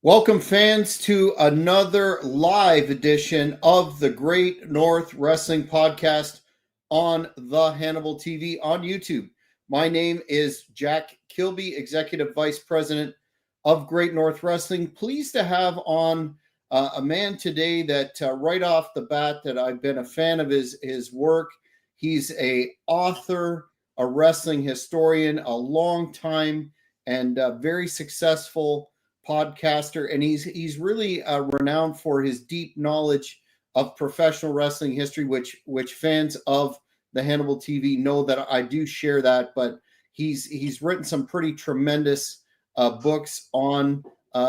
Welcome, fans, to another live edition of the Great North Wrestling Podcast on the HANNIBAL TV on YouTube. My name is Jack Kilby, Executive Vice President of Great North Wrestling. Pleased to have on a man today that right off the bat that I've been a fan of his work. He's a author, a wrestling historian, a long time and very successful podcaster, and he's really renowned for his deep knowledge of professional wrestling history, which fans of the HANNIBAL TV know that I do share that. But he's written some pretty tremendous books on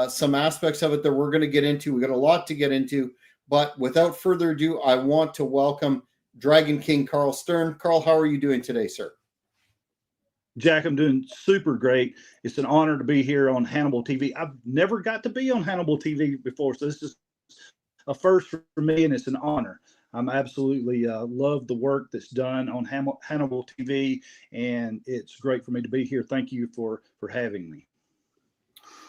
some aspects of it that we're going to get into. We got a lot to get into, but without further ado, I want to welcome Dragon King Karl Stern. Karl, how are you doing today, sir? Jack, I'm doing super great. It's an honor to be here on HANNIBAL TV. I've never got to be on HANNIBAL TV before, so this is a first for me, and it's an honor. I'm absolutely love the work that's done on HANNIBAL TV, and it's great for me to be here. Thank you for having me.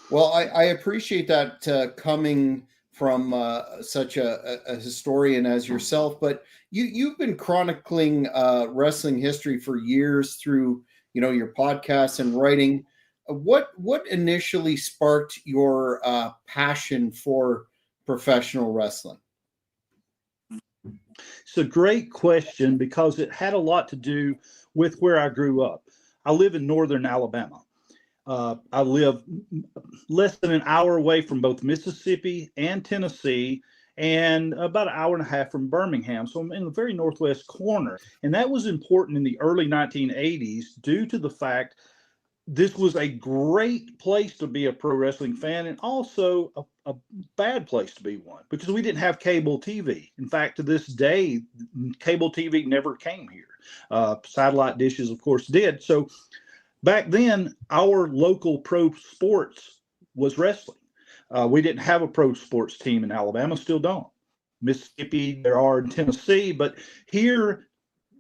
Well, I appreciate that coming from such a historian as yourself, but you've been chronicling wrestling history for years through your podcasts and writing. What initially sparked your passion for professional wrestling? It's a great question because it had a lot to do with where I grew up. I live in northern Alabama. I live less than an hour away from both Mississippi and Tennessee, and about an hour and a half from Birmingham. So I'm in the very northwest corner. And that was important in the early 1980s due to the fact this was a great place to be a pro wrestling fan, and also a bad place to be one because we didn't have cable TV. In fact, to this day, cable TV never came here. Satellite dishes, of course, did. So back then, our local pro sports was wrestling. We didn't have a pro sports team in Alabama, still don't. Mississippi, there are in Tennessee, but here,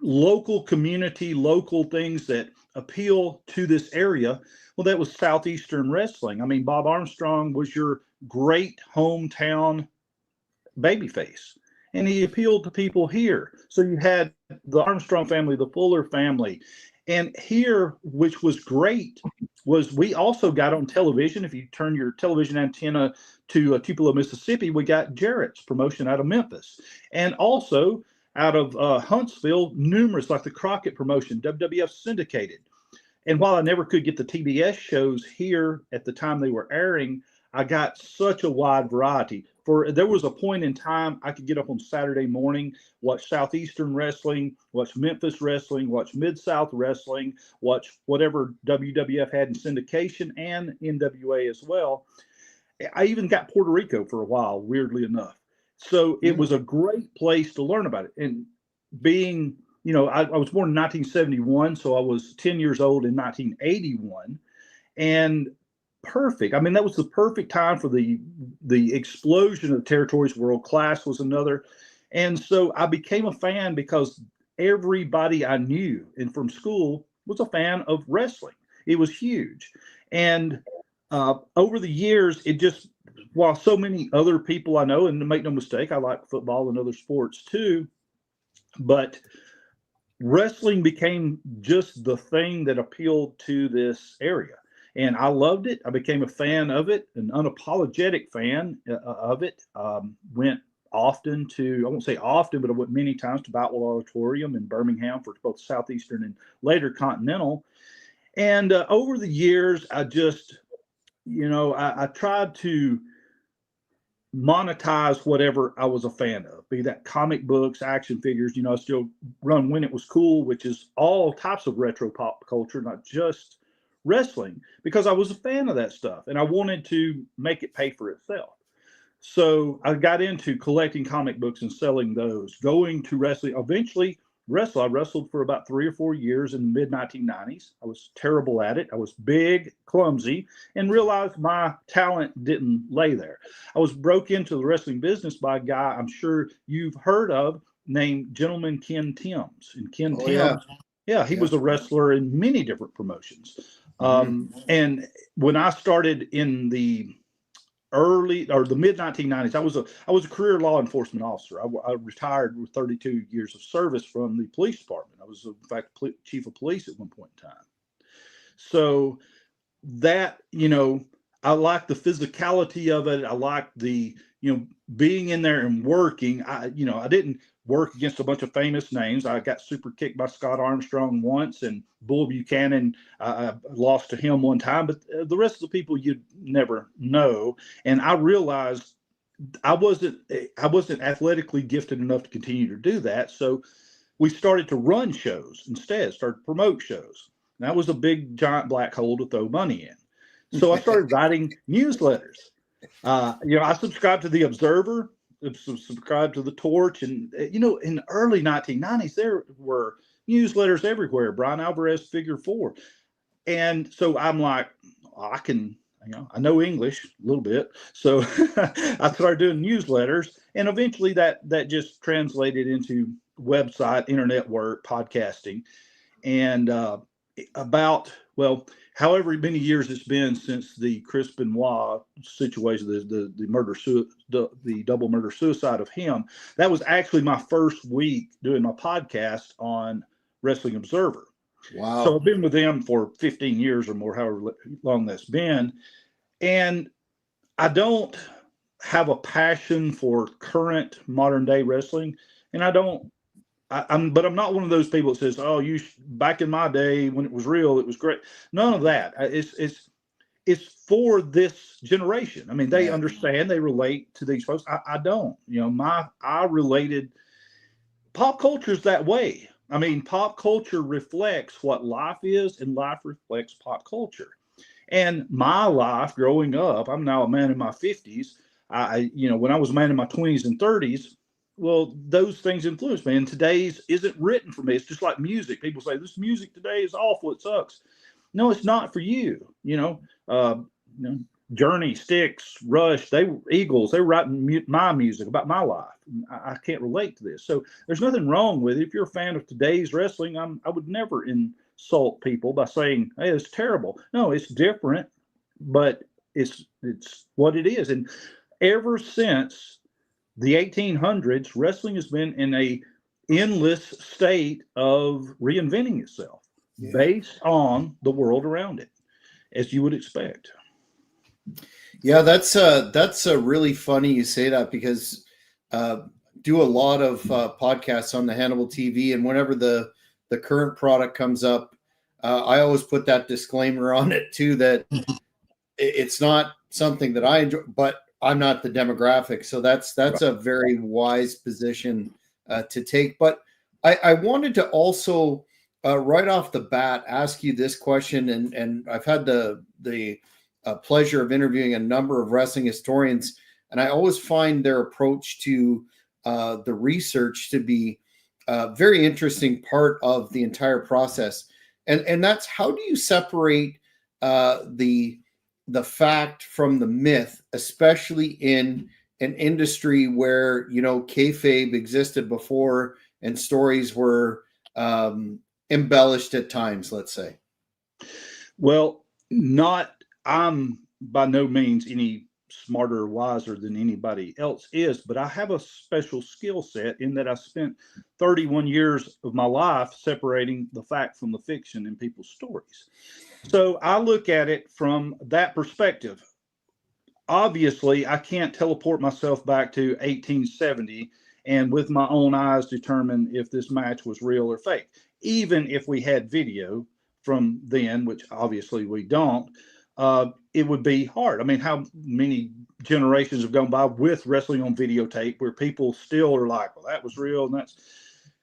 local community, local things that appeal to this area, well, that was Southeastern wrestling. I mean, Bob Armstrong was your great hometown babyface, and he appealed to people here. So you had the Armstrong family, the Fuller family, and here, which was great, was we also got on television. If you turn your television antenna to Tupelo, Mississippi, we got Jarrett's promotion out of Memphis. And also out of Huntsville, numerous, like the Crockett promotion, WWF syndicated. And while I never could get the TBS shows here at the time they were airing, I got such a wide variety. There was a point in time I could get up on Saturday morning, watch Southeastern wrestling, watch Memphis wrestling, watch Mid-South wrestling, watch whatever WWF had in syndication and NWA as well. I even got Puerto Rico for a while, weirdly enough. So it was a great place to learn about it. And being, I was born in 1971, so I was 10 years old in 1981. And perfect. I mean, that was the perfect time for the explosion of territories. World Class was another. And so I became a fan because everybody I knew and from school was a fan of wrestling. It was huge. And over the years, it just, while so many other people I know, and make no mistake, I like football and other sports too, but wrestling became just the thing that appealed to this area. And I loved it. I became a fan of it, an unapologetic fan of it. Went often to, I won't say often, but I went many times to Boutwell Auditorium in Birmingham for both Southeastern and later Continental. And over the years, I just, I tried to monetize whatever I was a fan of, be that comic books, action figures. I still run When It Was Cool, which is all types of retro pop culture, not just wrestling, because I was a fan of that stuff and I wanted to make it pay for itself. So I got into collecting comic books and selling those, going to wrestling. Eventually, I wrestled for about 3 or 4 years in the mid 1990s. I was terrible at it. I was big, clumsy, and realized my talent didn't lay there. I was broke into the wrestling business by a guy I'm sure you've heard of named Gentleman Ken Timms. And Ken Timms, he was a wrestler in many different promotions. And when I started in the early or the mid 1990s. I was a career law enforcement officer. I retired with 32 years of service from the police department. I was in fact chief of police at one point in time. So that, I like the physicality of it. I like the, being in there and working. I didn't work against a bunch of famous names. I got super kicked by Scott Armstrong once, and Bull Buchanan, I lost to him one time, but the rest of the people you'd never know. And I realized I wasn't athletically gifted enough to continue to do that. So we started to run shows instead, started to promote shows. And that was a big giant black hole to throw money in. So I started writing newsletters. I subscribed to the Observer, subscribed to the Torch, and in the early 1990s there were newsletters everywhere. Brian Alvarez, Figure 4, and so I'm like, I can, I know English a little bit, so I started doing newsletters, and eventually that just translated into website, internet work, podcasting, and however many years it's been since the Chris Benoit situation, the double murder suicide of him, that was actually my first week doing my podcast on Wrestling Observer. Wow. So I've been with them for 15 years or more, however long that's been. And I don't have a passion for current modern day wrestling. And but I'm not one of those people that says, "Oh, back in my day when it was real, it was great." None of that. It's for this generation. I mean, they understand, they relate to these folks. I don't. I related. Pop culture is that way. I mean, pop culture reflects what life is, and life reflects pop culture. And my life growing up, I'm now a man in my 50s. When I was a man in my 20s and 30s. Well, those things influence me. And today's isn't written for me. It's just like music. People say this music today is awful. It sucks. No, it's not for you. Journey, Styx, Rush, Eagles. They were writing my music about my life. I can't relate to this. So there's nothing wrong with it. If you're a fan of today's wrestling, I would never insult people by saying, "Hey, it's terrible." No, it's different, but it's what it is. And ever since the 1800s, wrestling has been in a endless state of reinventing itself based on the world around it, as you would expect. Yeah, that's really funny you say that, because do a lot of podcasts on the Hannibal TV, and whenever the current product comes up, I always put that disclaimer on it too, that it's not something that I enjoy, but I'm not the demographic. So that's right. A very wise position to take. But I wanted to also right off the bat ask you this question, and I've had the pleasure of interviewing a number of wrestling historians, and I always find their approach to the research to be a very interesting part of the entire process. And that's, how do you separate the fact from the myth, especially in an industry where, kayfabe existed before and stories were embellished at times, let's say? Well, I'm by no means any smarter or wiser than anybody else is, but I have a special skill set in that I spent 31 years of my life separating the fact from the fiction in people's stories. So I look at it from that perspective. Obviously, I can't teleport myself back to 1870 and with my own eyes determine if this match was real or fake. Even if we had video from then, which obviously we don't, it would be hard. I mean, how many generations have gone by with wrestling on videotape where people still are like, "Well, that was real," and that's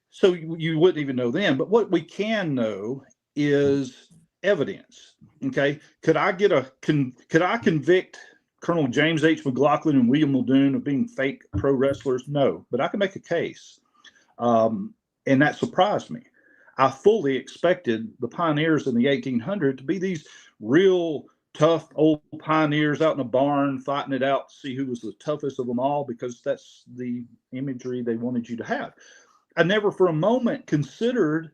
so you wouldn't even know then. But what we can know is evidence. Okay, could I convict Colonel James H. McLaughlin and William Muldoon of being fake pro wrestlers? No, but I can make a case, and that surprised me. I fully expected the pioneers in the 1800s to be these real tough old pioneers out in a barn fighting it out to see who was the toughest of them all, because that's the imagery they wanted you to have. I never for a moment considered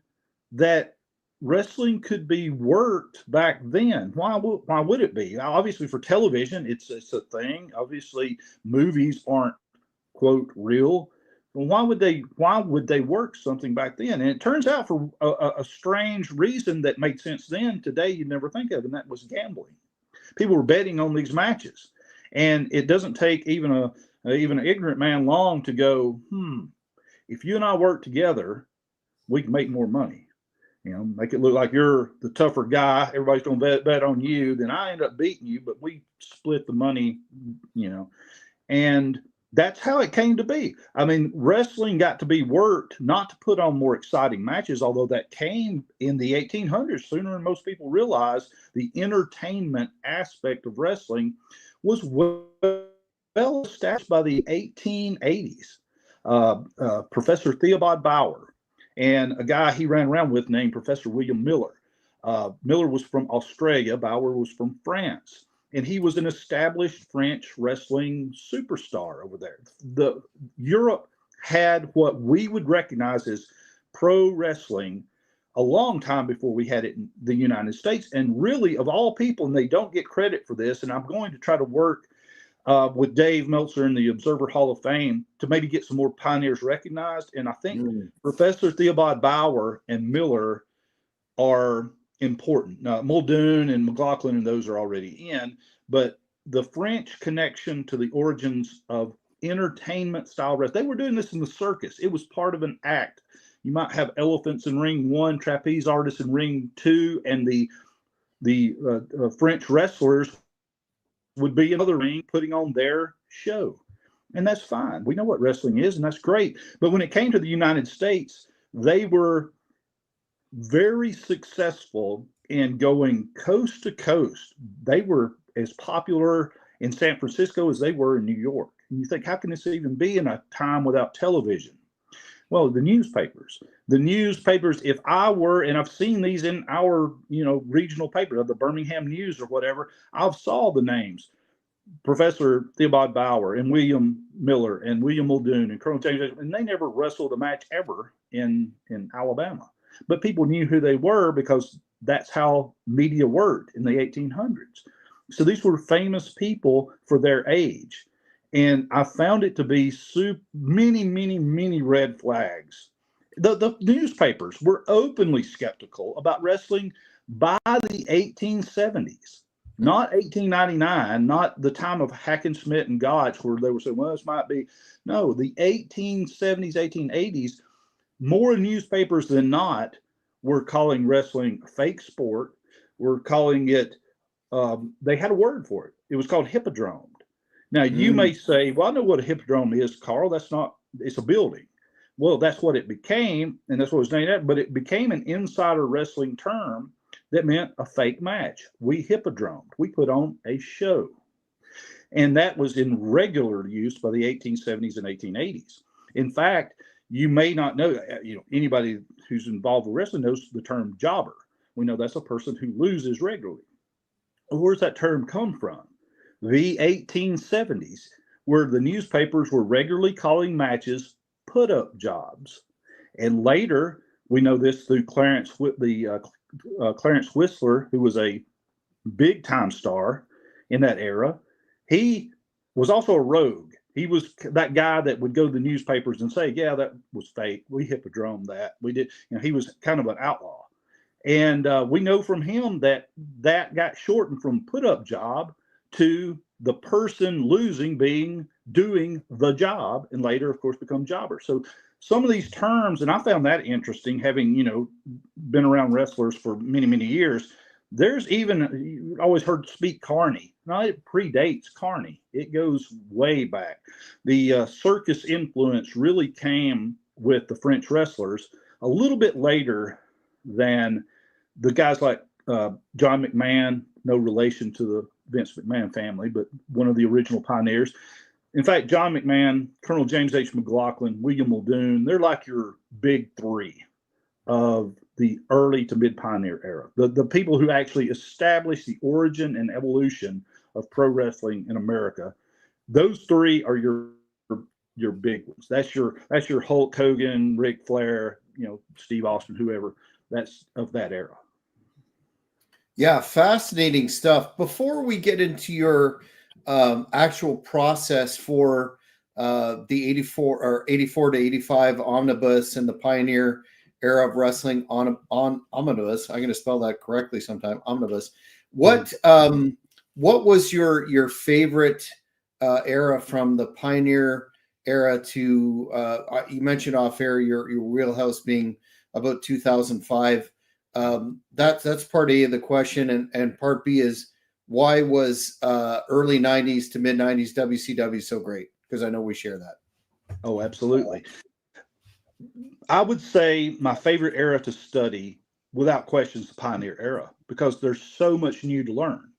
that wrestling could be worked back then. Why would it be? Obviously, for television, it's a thing. Obviously, movies aren't, quote, real. Well, why would they work something back then? And it turns out for a strange reason that made sense then, today you'd never think of, and that was gambling. People were betting on these matches, and it doesn't take even an ignorant man long to go, if you and I work together, we can make more money. Make it look like you're the tougher guy. Everybody's going to bet on you. Then I end up beating you, but we split the money, and that's how it came to be. I mean, wrestling got to be worked not to put on more exciting matches, although that came in the 1800s sooner than most people realize. The entertainment aspect of wrestling was well established by the 1880s. Professor Theobald Bauer and a guy he ran around with named Professor William Miller. Miller was from Australia. Bauer was from France. And he was an established French wrestling superstar over there. Europe had what we would recognize as pro wrestling a long time before we had it in the United States. And really, of all people, and they don't get credit for this, and I'm going to try to work with Dave Meltzer in the Observer Hall of Fame to maybe get some more pioneers recognized. And I think Professor Theobald Bauer and Miller are important. Muldoon and McLaughlin and those are already in, but the French connection to the origins of entertainment style wrestling, they were doing this in the circus. It was part of an act. You might have elephants in ring 1, trapeze artists in ring 2, and the French wrestlers would be in another ring putting on their show. And that's fine. We know what wrestling is, and that's great. But when it came to the United States, they were very successful in going coast to coast. They were as popular in San Francisco as they were in New York. And you think, how can this even be in a time without television? Well, the newspapers, if I were, and I've seen these in our, regional paper, the Birmingham News or whatever, I've saw the names, Professor Theobald Bauer and William Miller and William Muldoon and Colonel James, and they never wrestled a match ever in Alabama. But people knew who they were because that's how media worked in the 1800s. So these were famous people for their age. And I found it to be many red flags. The newspapers were openly skeptical about wrestling by the 1870s, not 1899, not the time of Hackenschmidt and Gotch, where they were saying, well, this might be. No, the 1870s, 1880s, more newspapers than not were calling wrestling a fake sport. Were calling it, they had a word for it. It was called hippodrome. Now, you may say, well, I know what a hippodrome is, Carl. It's a building. Well, that's what it became, and that's what it was named after, but it became an insider wrestling term that meant a fake match. We hippodromed. We put on a show. And that was in regular use by the 1870s and 1880s. In fact, you may not know, anybody who's involved with wrestling knows the term jobber. We know that's a person who loses regularly. Well, where's that term come from? The 1870s, where the newspapers were regularly calling matches put-up jobs. And later, we know this through Clarence Whistler, who was a big-time star in that era. He was also a rogue. He was that guy that would go to the newspapers and say, yeah, that was fake. We hippodromed that. We did. He was kind of an outlaw. And we know from him that got shortened from put-up job to the person losing doing the job, and later, of course, become jobber. So some of these terms, and I found that interesting, having, been around wrestlers for many years. There's even, you always heard Speak Carney. Now, it predates Carney. It goes way back. The circus influence really came with the French wrestlers a little bit later than the guys like John McMahon, no relation to the Vince McMahon family, but one of the original pioneers. In fact, John McMahon, Colonel James H. McLaughlin, William Muldoon, they're like your big three of the early to mid pioneer era. The people who actually established the origin and evolution of pro wrestling in America. Those three are your big ones. That's your Hulk Hogan, Ric Flair, Steve Austin, whoever. that's of that era. Yeah, fascinating stuff. Before we get into your actual process for the 84 to 85 omnibus and the pioneer era of wrestling on omnibus, I'm going to spell that correctly sometime. Omnibus. What was your favorite era from the pioneer era to you mentioned off air your wheelhouse being about 2005. That's part A of the question, and part B is why was early 90s to mid 90s WCW so great? Because I know we share that. Oh, absolutely. I would say my favorite era to study, without question, is the pioneer era, because there's so much new to learn.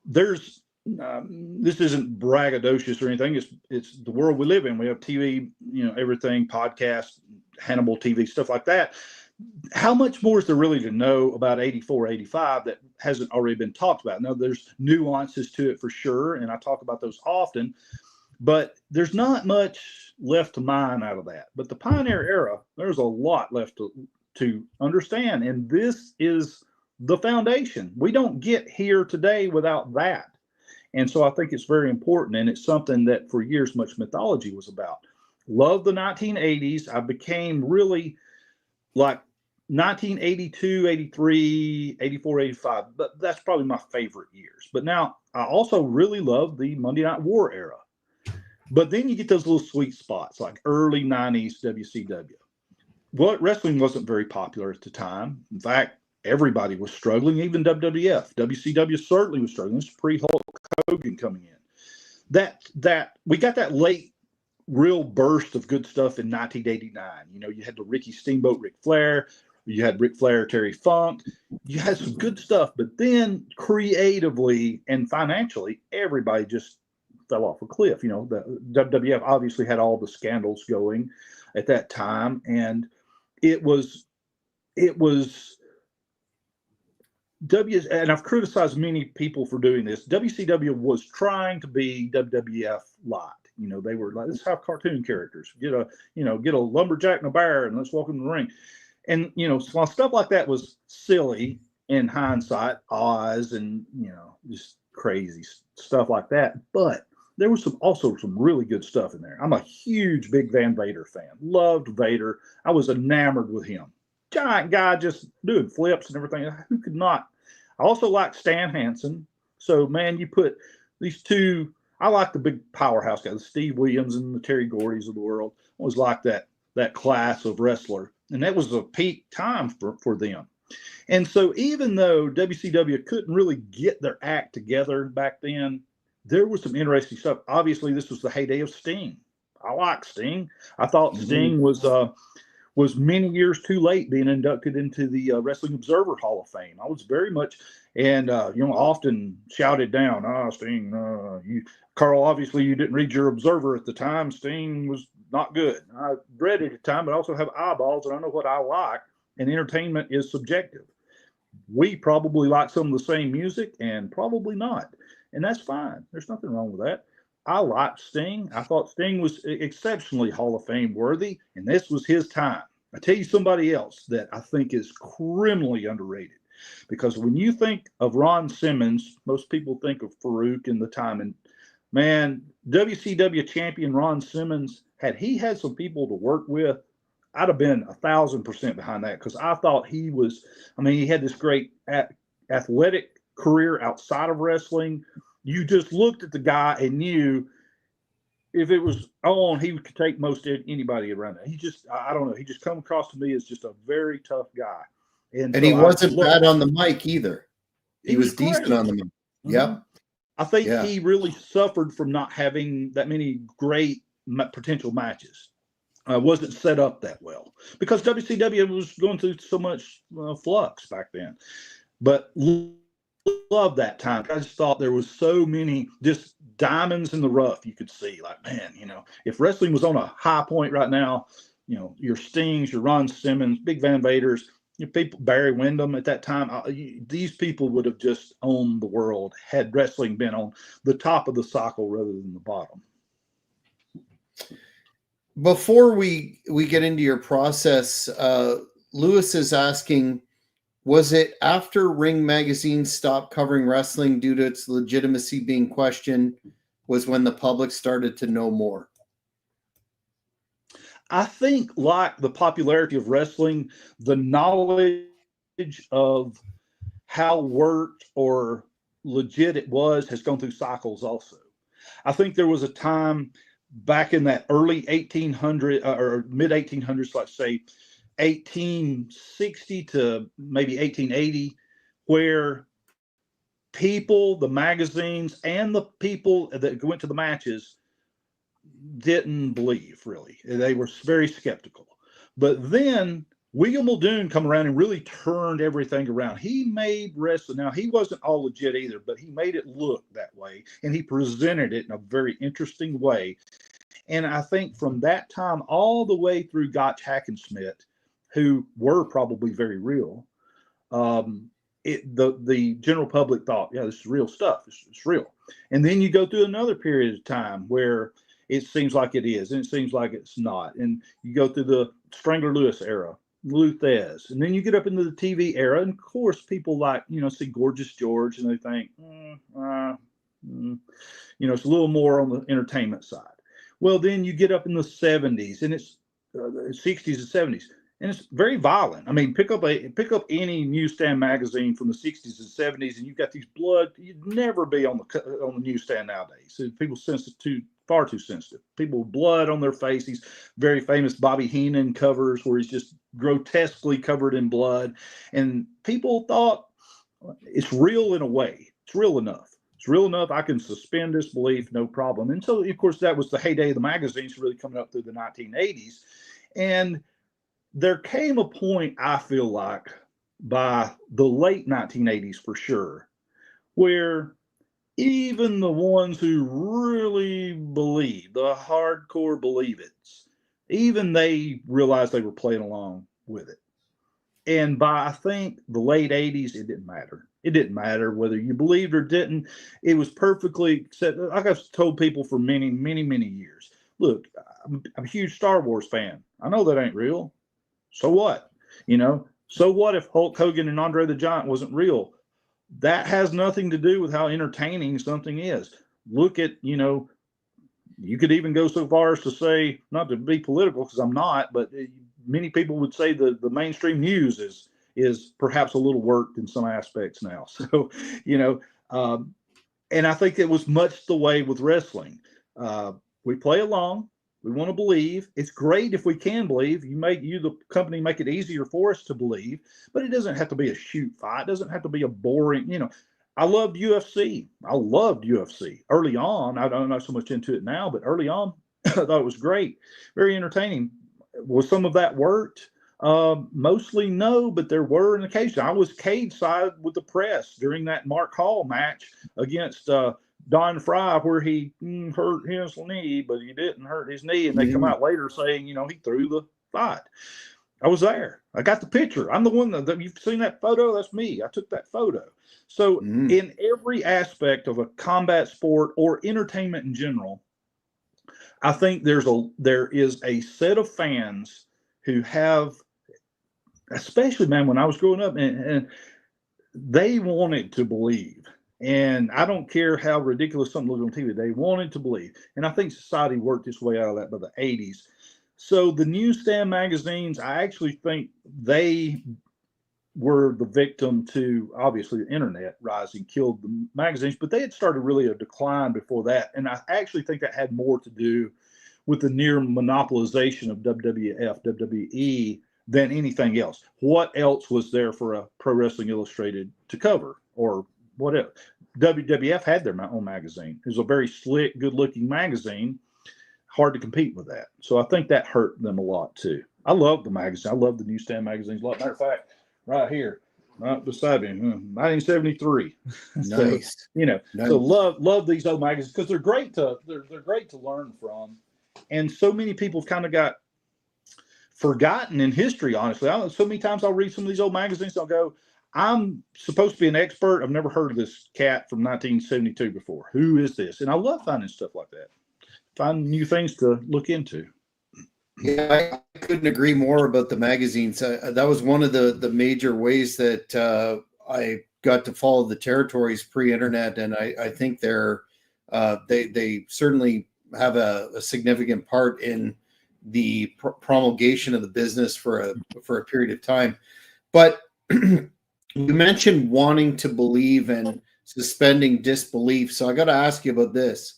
There's this isn't braggadocious or anything. It's the world we live in. We have TV, everything, podcasts, Hannibal TV, stuff like that. How much more is there really to know about 84, 85 that hasn't already been talked about? Now, there's nuances to it for sure, and I talk about those often, but there's not much left to mine out of that. But the pioneer era, there's a lot left to understand, and this is the foundation. We don't get here today without that. And so I think it's very important, and it's something that for years much mythology was about. Love the 1980s. I became really like 1982, 83, 84, 85. But that's probably my favorite years. But now I also really love the Monday Night War era. But then you get those little sweet spots like early 90s WCW. Well, wrestling wasn't very popular at the time. In fact, everybody was struggling, even WWF. WCW certainly was struggling. This is pre-Hulk Hogan coming in. That we got that late real burst of good stuff in 1989. You had the Ricky Steamboat, Ric Flair. You had Ric Flair, Terry Funk. You had some good stuff, but then creatively and financially, everybody just fell off a cliff. The WWF obviously had all the scandals going at that time, and it was and I've criticized many people for doing this. WCW was trying to be WWF light. They were like, let's have cartoon characters. Get a lumberjack and a bear, and let's walk in the ring. And while stuff like that was silly in hindsight, Oz and just crazy stuff like that. But there was also some really good stuff in there. I'm a huge big Van Vader fan. Loved Vader. I was enamored with him. Giant guy, just doing flips and everything. Who could not? I also like Stan Hansen. So, man, you put these two. I like the big powerhouse guys, the Steve Williams and the Terry Gordys of the world. I always like that class of wrestler. And that was a peak time for them. And so even though WCW couldn't really get their act together back then, there was some interesting stuff. Obviously, this was the heyday of Sting. I like Sting. I thought Sting was many years too late being inducted into the Wrestling Observer Hall of Fame. I was very much, and often shouted down, Sting, Carl, obviously you didn't read your Observer at the time. Sting was not good. I read it at the time, but I also have eyeballs, and I know what I like, and entertainment is subjective. We probably like some of the same music, and probably not, and that's fine. There's nothing wrong with that. I liked Sting. I thought Sting was exceptionally Hall of Fame worthy, and this was his time. I tell you somebody else that I think is criminally underrated, because when you think of Ron Simmons, most people think of Farouk in the time. And man, WCW champion Ron Simmons, had he had some people to work with, I'd have been 1,000% behind that, because I thought he had this great athletic career outside of wrestling. You just looked at the guy and knew if it was on, he could take most anybody around there. I don't know. He just come across to me as just a very tough guy. And so he wasn't bad on the mic either. He was decent on the mic. Mm-hmm. Yep. I think he really suffered from not having that many great potential matches. Wasn't set up that well, because WCW was going through so much flux back then. But love that time. I just thought there was so many just diamonds in the rough you could see. Like, man, if wrestling was on a high point right now, your Stings, your Ron Simmons, Big Van Vaders, people, Barry Windham at that time, these people would have just owned the world had wrestling been on the top of the cycle rather than the bottom. Before we get into your process, Lewis is asking, was it after Ring Magazine stopped covering wrestling due to its legitimacy being questioned was when the public started to know more? I think, like the popularity of wrestling, the knowledge of how worked or legit it was has gone through cycles also. I think there was a time back in that early 1800 or mid 1800s, let's say 1860 to maybe 1880, where people, the magazines, and the people that went to the matches didn't believe, really. They were very skeptical. But then William Muldoon come around and really turned everything around. He made wrestling. Now, he wasn't all legit either, but he made it look that way, and he presented it in a very interesting way. And I think from that time all the way through Gotch Hackenschmidt, who were probably very real, the general public thought, yeah, this is real stuff. It's real. And then you go through another period of time where it seems like it is, and it seems like it's not. And you go through the Strangler Lewis era, Luthez, and then you get up into the TV era. And of course, people like, see Gorgeous George, and they think, it's a little more on the entertainment side. Well, then you get up in the 70s, and it's 60s and 70s. And it's very violent. I mean, pick up any newsstand magazine from the 60s and 70s, and you've got these blood. You'd never be on the newsstand nowadays. So people far too sensitive. People with blood on their face. These very famous Bobby Heenan covers where he's just grotesquely covered in blood, and people thought it's real in a way. It's real enough. It's real enough. I can suspend disbelief, no problem. And so, of course, that was the heyday of the magazines, really coming up through the 1980s, and there came a point, I feel like, by the late 1980s for sure, where even the ones who really believe, the hardcore believe-its, even they realized they were playing along with it. And by, I think, the late 80s, it didn't matter. It didn't matter whether you believed or didn't. It was perfectly accepted. Like I've told people for many, many, many years, look, I'm a huge Star Wars fan. I know that ain't real. So what? So what if Hulk Hogan and Andre the Giant wasn't real? That has nothing to do with how entertaining something is. Look at, you could even go so far as to say, not to be political because I'm not, but many people would say the mainstream news is perhaps a little worked in some aspects now. So, and I think it was much the way with wrestling. We play along. We want to believe. It's great if we can believe. The company, make it easier for us to believe, but it doesn't have to be a shoot fight. It doesn't have to be a boring, I loved UFC. I loved UFC early on. I'm not so much into it now, but early on, I thought it was great. Very entertaining. Was some of that worked? Mostly no, but there were an occasion. I was cage side with the press during that Mark Hall match against Don Fry, where he hurt his knee, but he didn't hurt his knee. And they come out later saying, he threw the fight. I was there. I got the picture. I'm the one that you've seen that photo. That's me. I took that photo. So in every aspect of a combat sport or entertainment in general, I think there is a set of fans who have, especially, man, when I was growing up, and they wanted to believe. And I don't care how ridiculous something looked on TV. They wanted to believe. And I think society worked its way out of that by the 80s. So the newsstand magazines, I actually think they were the victim to, obviously, the internet rising killed the magazines. But they had started really a decline before that. And I actually think that had more to do with the near monopolization of WWF, WWE than anything else. What else was there for a Pro Wrestling Illustrated to cover, or whatever? WWF had their own magazine. It was a very slick, good-looking magazine. Hard to compete with that. So I think that hurt them a lot too. I love the magazine. I love the newsstand magazines a lot. Matter of fact, right here, right beside me, 1973. Nice. So, nice. So love these old magazines because they're great to learn from. And so many people have kind of got forgotten in history, honestly. So many times I'll read some of these old magazines, I'll go, I'm supposed to be an expert. I've never heard of this cat from 1972 before. Who is this? And I love finding stuff like that. Find new things to look into. Yeah, I couldn't agree more about the magazines. That was one of the major ways that I got to follow the territories pre-internet, and I think they certainly have a significant part in the promulgation of the business for a period of time. But you mentioned wanting to believe and suspending disbelief, so I got to ask you about this.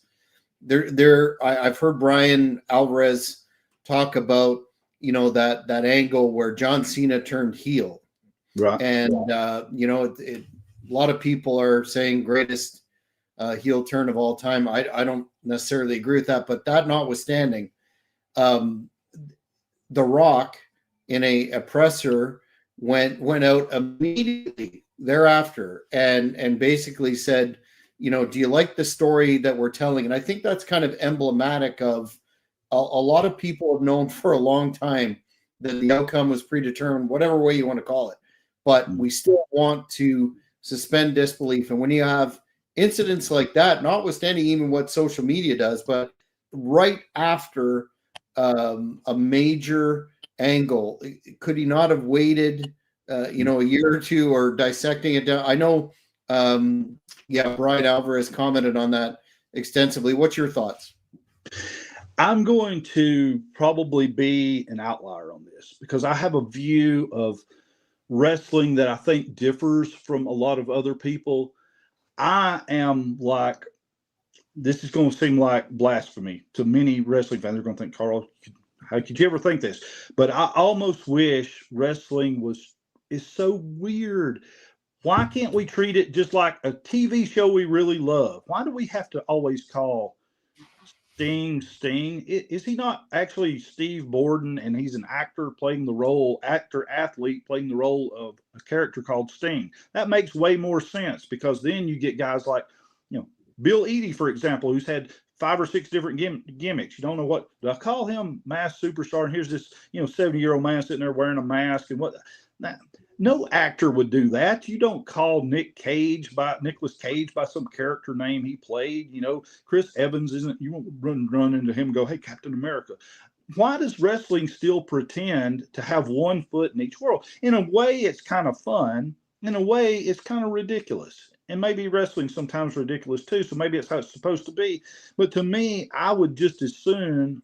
I've heard Brian Alvarez talk about that angle where John Cena turned heel, Right. and a lot of people are saying greatest heel turn of all time. I don't necessarily agree with that, but that notwithstanding, um, The Rock in a presser went out immediately thereafter and basically said, do you like the story that we're telling? And I think that's kind of emblematic of a lot of people have known for a long time that the outcome was predetermined, whatever way you want to call it. But we still want to suspend disbelief. And when you have incidents like that, notwithstanding even what social media does, but right after a major angle, could he not have waited, a year or two, or dissecting it down? I know, Brian Alvarez commented on that extensively. What's your thoughts? I'm going to probably be an outlier on this because I have a view of wrestling that I think differs from a lot of other people. I am like, this is going to seem like blasphemy to many wrestling fans. They're going to think, Karl, how could you ever think this? But I almost wish wrestling is so weird. Why can't we treat it just like a TV show we really love? Why do we have to always call Sting? Is he not actually Steve Borden, and he's an actor playing the role, athlete playing the role of a character called Sting? That makes way more sense, because then you get guys like, Bill Eadie, for example, who's had 5 or 6 different gimmicks. You don't know what do I call him, masked superstar, and here's this 70-year-old man sitting there wearing a mask, and what. Now, no actor would do that. You don't call Nicolas Cage by some character name he played. Chris Evans isn't. You won't run into him and go, "Hey, Captain America." Why does wrestling still pretend to have one foot in each world? In a way, it's kind of fun. In a way, it's kind of ridiculous. And maybe wrestling sometimes ridiculous too. So maybe it's how it's supposed to be. But to me, I would just as soon.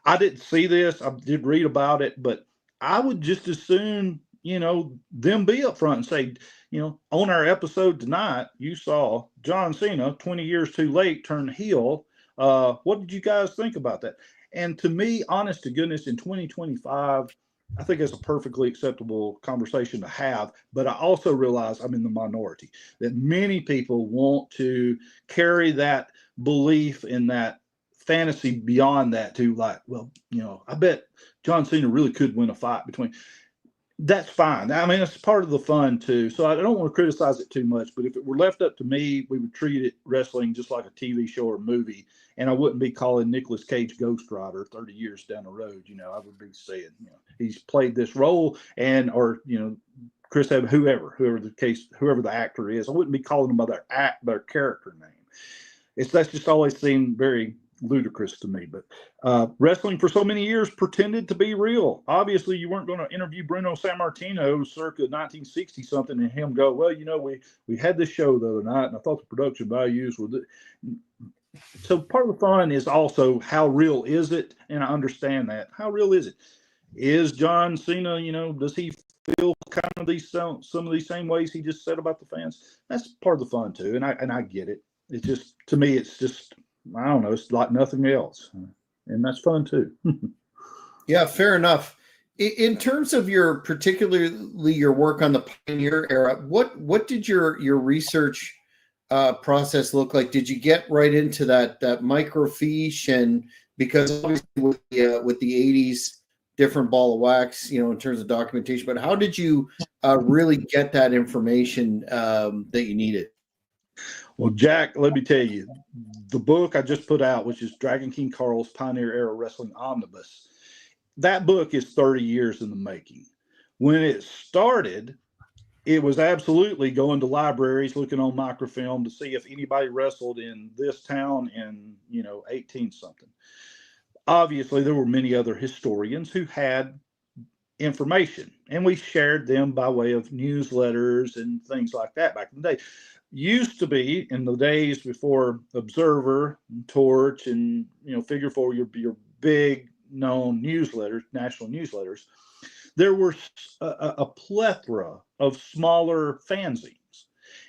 I didn't see this. I did read about it, but I would just as soon, them be up front and say, on our episode tonight, you saw John Cena 20 years too late turn heel. What did you guys think about that? And to me, honest to goodness, in 2025, I think it's a perfectly acceptable conversation to have. But I also realize I'm in the minority, that many people want to carry that belief in that fantasy beyond that to, like, well, I bet John Cena really could win a fight between. That's fine. I mean, it's part of the fun too. So I don't want to criticize it too much, but if it were left up to me, we would treat it wrestling just like a TV show or movie. And I wouldn't be calling Nicolas Cage Ghost Rider 30 years down the road. I would be saying, he's played this role, or Chris Evans, whoever the actor is. I wouldn't be calling them by their character name. That's just always seemed very ludicrous to me. But wrestling for so many years pretended to be real. Obviously, you weren't going to interview Bruno Sammartino circa 1960 something and him go, well, we had this show the other night and I thought the production values were. So part of the fun is also, how real is it? And I understand that. How real is it? Is John Cena, does he feel kind of some of these same ways he just said about the fans? That's part of the fun too. And I get it. It's just, to me, it's just, I don't know, it's like nothing else. And that's fun too. Yeah, fair enough. In terms of particularly your work on the Pioneer era, what did your research process look like? Did you get right into that microfiche? And because obviously with the 80s, different ball of wax, in terms of documentation, but how did you really get that information that you needed? Well, Jack, let me tell you, the book I just put out, which is Dragon King Karl's Pioneer Era Wrestling Omnibus, that book is 30 years in the making. When it started, it was absolutely going to libraries, looking on microfilm to see if anybody wrestled in this town in, 18 something. obviously there were many other historians who had information, and we shared them by way of newsletters and things like that back in the day. Used to be in the days before Observer and Torch and Figure 4, your big known newsletters, national newsletters, there were a plethora of smaller fanzines.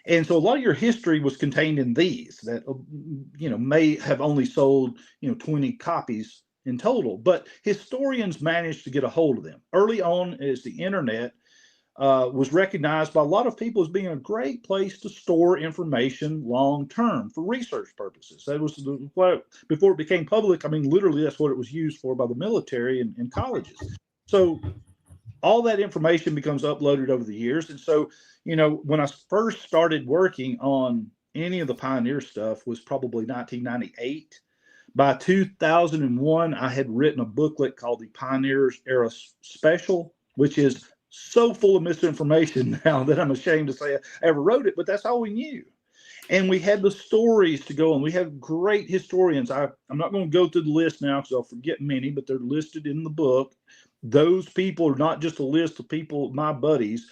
And so a lot of your history was contained in these that, may have only sold, 20 copies in total. But historians managed to get a hold of them. Early on, as the internet was recognized by a lot of people as being a great place to store information long term for research purposes. That was before it became public. I mean, literally, that's what it was used for by the military and colleges. So all that information becomes uploaded over the years. And so, when I first started working on any of the Pioneer stuff was probably 1998. By 2001, I had written a booklet called the Pioneers Era Special, which is so full of misinformation now that I'm ashamed to say I ever wrote it, but that's all we knew. And we had the stories to go on. We have great historians. I'm not going to go through the list now because I'll forget many, but they're listed in the book. Those people are not just a list of people, my buddies.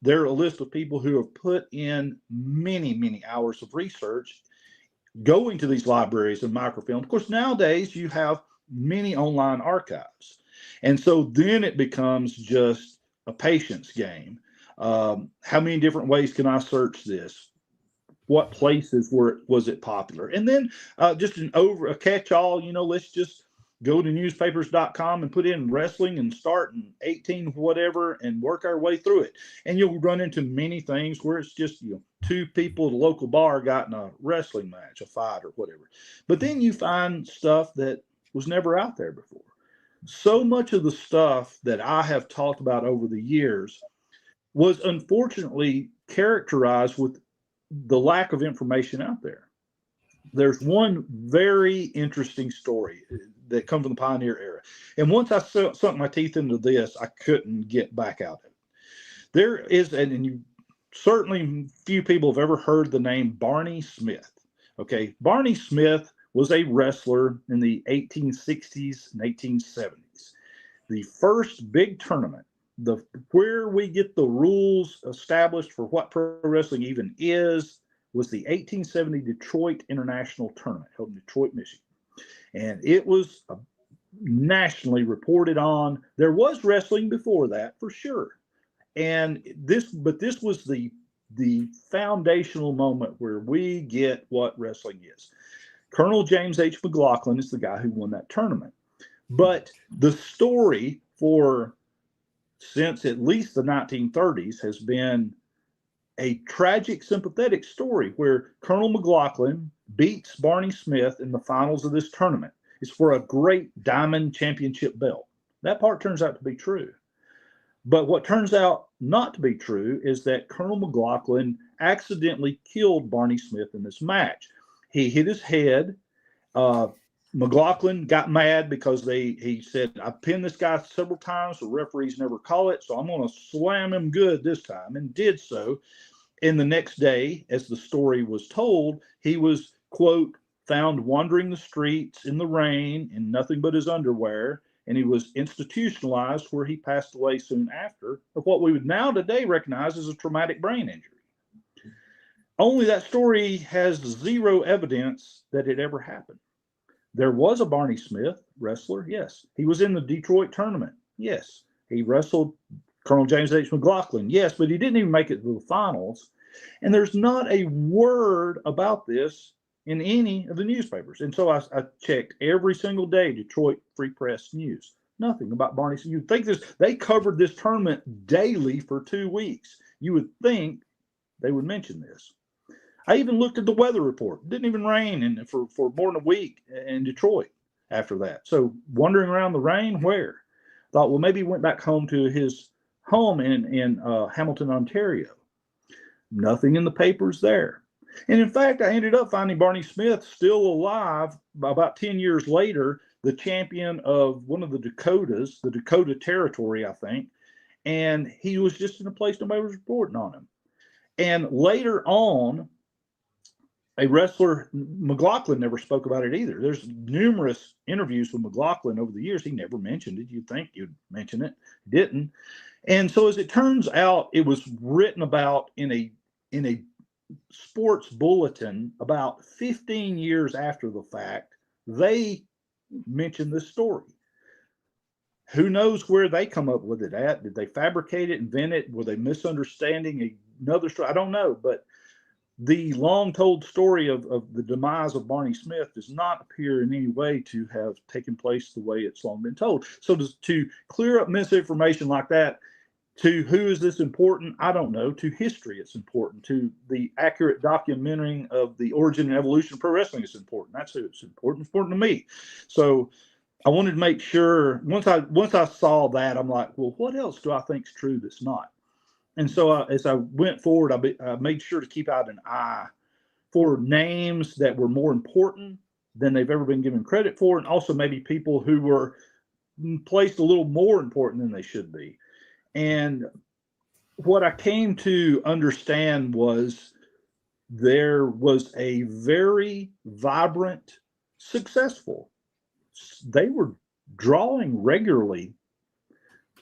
They're a list of people who have put in many, many hours of research going to these libraries and microfilm. Of course, nowadays you have many online archives. And so then it becomes just a patience game. How many different ways can I search this? What places was it popular? And then just a catch-all, let's just go to newspapers.com and put in wrestling and start in 18 whatever and work our way through it. And you'll run into many things where it's just, two people at a local bar got in a wrestling match, a fight or whatever. But then you find stuff that was never out there before. So much of the stuff that I have talked about over the years was unfortunately characterized with the lack of information out there. There's one very interesting story that comes from the Pioneer era. And once I sunk my teeth into this, I couldn't get back out of it. There is, and you certainly few people have ever heard the name Barney Smith. Okay, Barney Smith was a wrestler in the 1860s and 1870s. The first big tournament, where we get the rules established for what pro wrestling even is, was the 1870 Detroit International Tournament held in Detroit, Michigan. And it was nationally reported on. There was wrestling before that, for sure. And this was the foundational moment where we get what wrestling is. Colonel James H. McLaughlin is the guy who won that tournament. But the story since at least the 1930s has been a tragic, sympathetic story where Colonel McLaughlin beats Barney Smith in the finals of this tournament. It's for a great diamond championship belt. That part turns out to be true. But what turns out not to be true is that Colonel McLaughlin accidentally killed Barney Smith in this match. He hit his head. McLaughlin got mad because he said, I pinned this guy several times. The referees never call it, so I'm going to slam him good this time, and did so. And the next day, as the story was told, he was, quote, found wandering the streets in the rain in nothing but his underwear, and he was institutionalized where he passed away soon after of what we would now today recognize as a traumatic brain injury. Only that story has zero evidence that it ever happened. There was a Barney Smith wrestler, yes. He was in the Detroit tournament, yes. He wrestled Colonel James H. McLaughlin, yes, but he didn't even make it to the finals. And there's not a word about this in any of the newspapers. And so I checked every single day, Detroit Free Press News. Nothing about Barney Smith. You'd think they covered this tournament daily for 2 weeks. You would think they would mention this. I even looked at the weather report. It didn't even rain for more than a week in Detroit after that. So wandering around the rain, where? Thought, well, maybe he went back home to his home in Hamilton, Ontario. Nothing in the papers there. And in fact, I ended up finding Barney Smith still alive about 10 years later, the champion of one of the Dakotas, the Dakota Territory, I think. And he was just in a place nobody was reporting on him. And later on, a wrestler, McLaughlin never spoke about it either. There's numerous interviews with McLaughlin over the years. He never mentioned it. You'd think you'd mention it. He didn't. And so as it turns out, it was written about in a sports bulletin about 15 years after the fact. They mentioned this story. Who knows where they come up with it at? Did they fabricate it, invent it? Were they misunderstanding another story? I don't know, but the long told story of the demise of Barney Smith does not appear in any way to have taken place the way it's long been told. So to clear up misinformation like that, to who is this important? I don't know. To history, it's important. To the accurate documenting of the origin and evolution of pro wrestling, it's important. That's who it's important. It's important to me. So I wanted to make sure once I saw that, I'm like, well, what else do I think is true that's not? And so as I went forward, I made sure to keep out an eye for names that were more important than they've ever been given credit for, and also maybe people who were placed a little more important than they should be. And what I came to understand was there was a very vibrant, successful. They were drawing regularly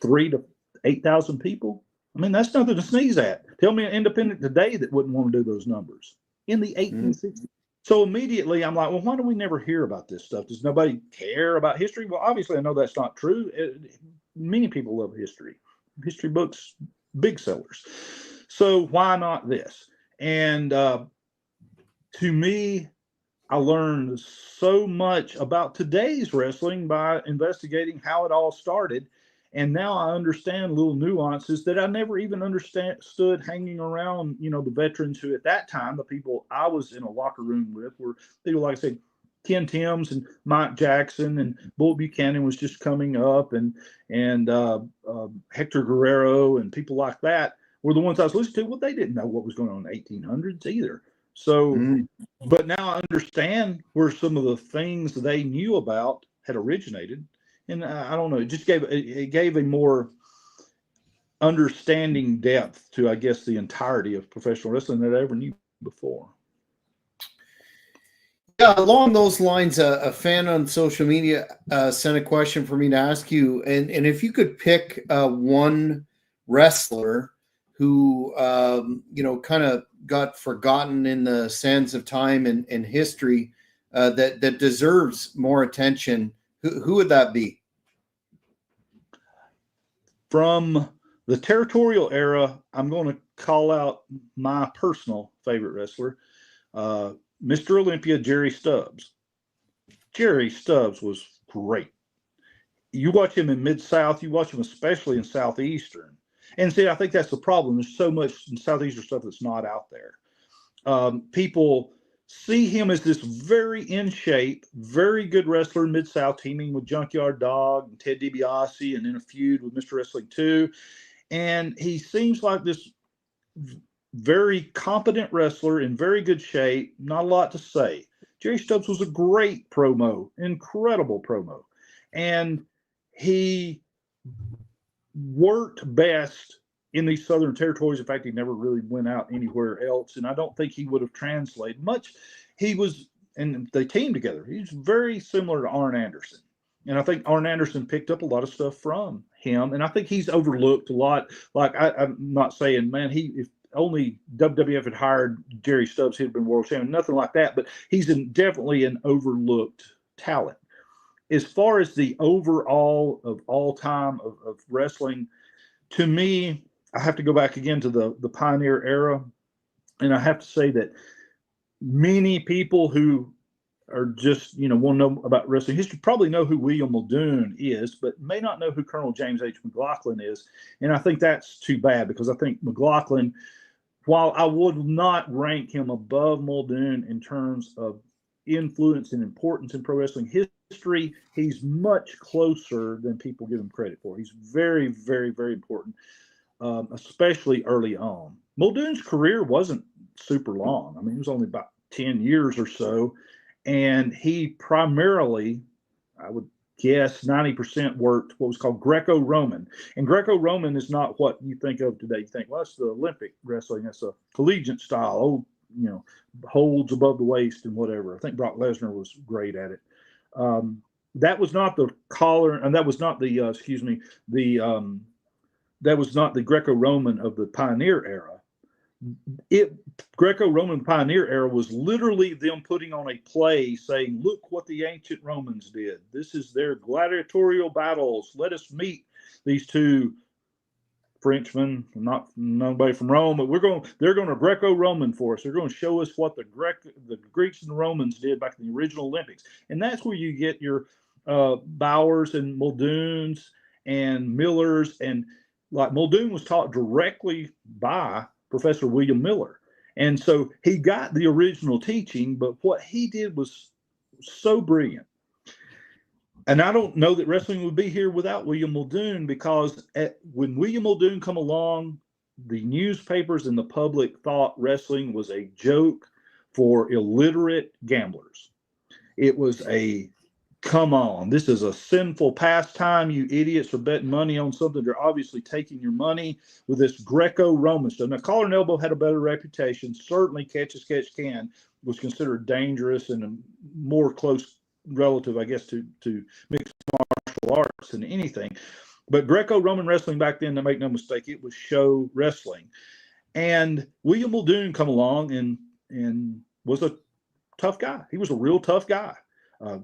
3,000 to 8,000 people. I mean, that's nothing to sneeze at. Tell me an independent today that wouldn't want to do those numbers in the 1860s. So immediately I'm like, well, why do we never hear about this stuff? Does nobody care about history? Well, obviously I know that's not true. Many people love history. History books, big sellers. So why not this? And to me, I learned so much about today's wrestling by investigating how it all started. And now I understand little nuances that I never even understood hanging around, the veterans who at that time, the people I was in a locker room with were people, like I said, Ken Timms and Mike Jackson, and Bull Buchanan was just coming up, and Hector Guerrero and people like that were the ones I was listening to. Well, they didn't know what was going on in the 1800s either. So, but now I understand where some of the things they knew about had originated. And I don't know, it gave a more understanding depth to, I guess, the entirety of professional wrestling that I ever knew before. Yeah, along those lines, a fan on social media sent a question for me to ask you, and if you could pick one wrestler who kind of got forgotten in the sands of time and history that deserves more attention, who would that be? From the territorial era, I'm going to call out my personal favorite wrestler, Mr. Olympia, Jerry Stubbs. Jerry Stubbs was great. You watch him in Mid-South, you watch him especially in Southeastern. And see, I think that's the problem. There's so much in Southeastern stuff that's not out there. People see him as this very in shape, very good wrestler in Mid-South, teaming with Junkyard Dog and Ted DiBiase, and in a feud with Mr. Wrestling 2. And he seems like this very competent wrestler in very good shape, not a lot to say. Jerry Stubbs was a great promo, incredible promo. And he worked best in these Southern territories. In fact, he never really went out anywhere else. And I don't think he would have translated much. He was, and they teamed together. He's very similar to Arn Anderson. And I think Arn Anderson picked up a lot of stuff from him. And I think he's overlooked a lot. Like, I'm not saying, man, if only WWF had hired Jerry Stubbs, he'd have been world champion. Nothing like that. But he's definitely an overlooked talent. As far as the overall of all time of wrestling, to me, I have to go back again to the pioneer era. And I have to say that many people who are just, want to know about wrestling history probably know who William Muldoon is, but may not know who Colonel James H. McLaughlin is. And I think that's too bad, because I think McLaughlin, while I would not rank him above Muldoon in terms of influence and importance in pro wrestling history, he's much closer than people give him credit for. He's very, very, very important, especially early on. Muldoon's career wasn't super long. I mean, it was only about 10 years or so. And he primarily, I would guess, 90% worked what was called Greco-Roman. And Greco-Roman is not what you think of today. You think, well, that's the Olympic wrestling. That's a collegiate style, old holds above the waist and whatever. I think Brock Lesnar was great at it. That was not the collar, and that was not the that was not the Greco-Roman of the Pioneer era. Greco-Roman Pioneer era was literally them putting on a play saying, look what the ancient Romans did. This is their gladiatorial battles. Let us meet these two Frenchmen, not nobody from Rome, but they're going to Greco-Roman for us. They're going to show us what the Greeks and the Romans did back in the original Olympics. And that's where you get your Bowers and Muldoons and Millers. And like Muldoon was taught directly by Professor William Miller. And so he got the original teaching, but what he did was so brilliant. And I don't know that wrestling would be here without William Muldoon, because when William Muldoon come along, the newspapers and the public thought wrestling was a joke for illiterate gamblers. It was come on, this is a sinful pastime. You idiots are betting money on something. They're obviously taking your money with this Greco-Roman stuff. Now, collar and elbow had a better reputation. Certainly, catch as catch can was considered dangerous and a more close relative, I guess, to mixed martial arts than anything. But Greco-Roman wrestling back then, to make no mistake, it was show wrestling. And William Muldoon come along and was a tough guy. He was a real tough guy.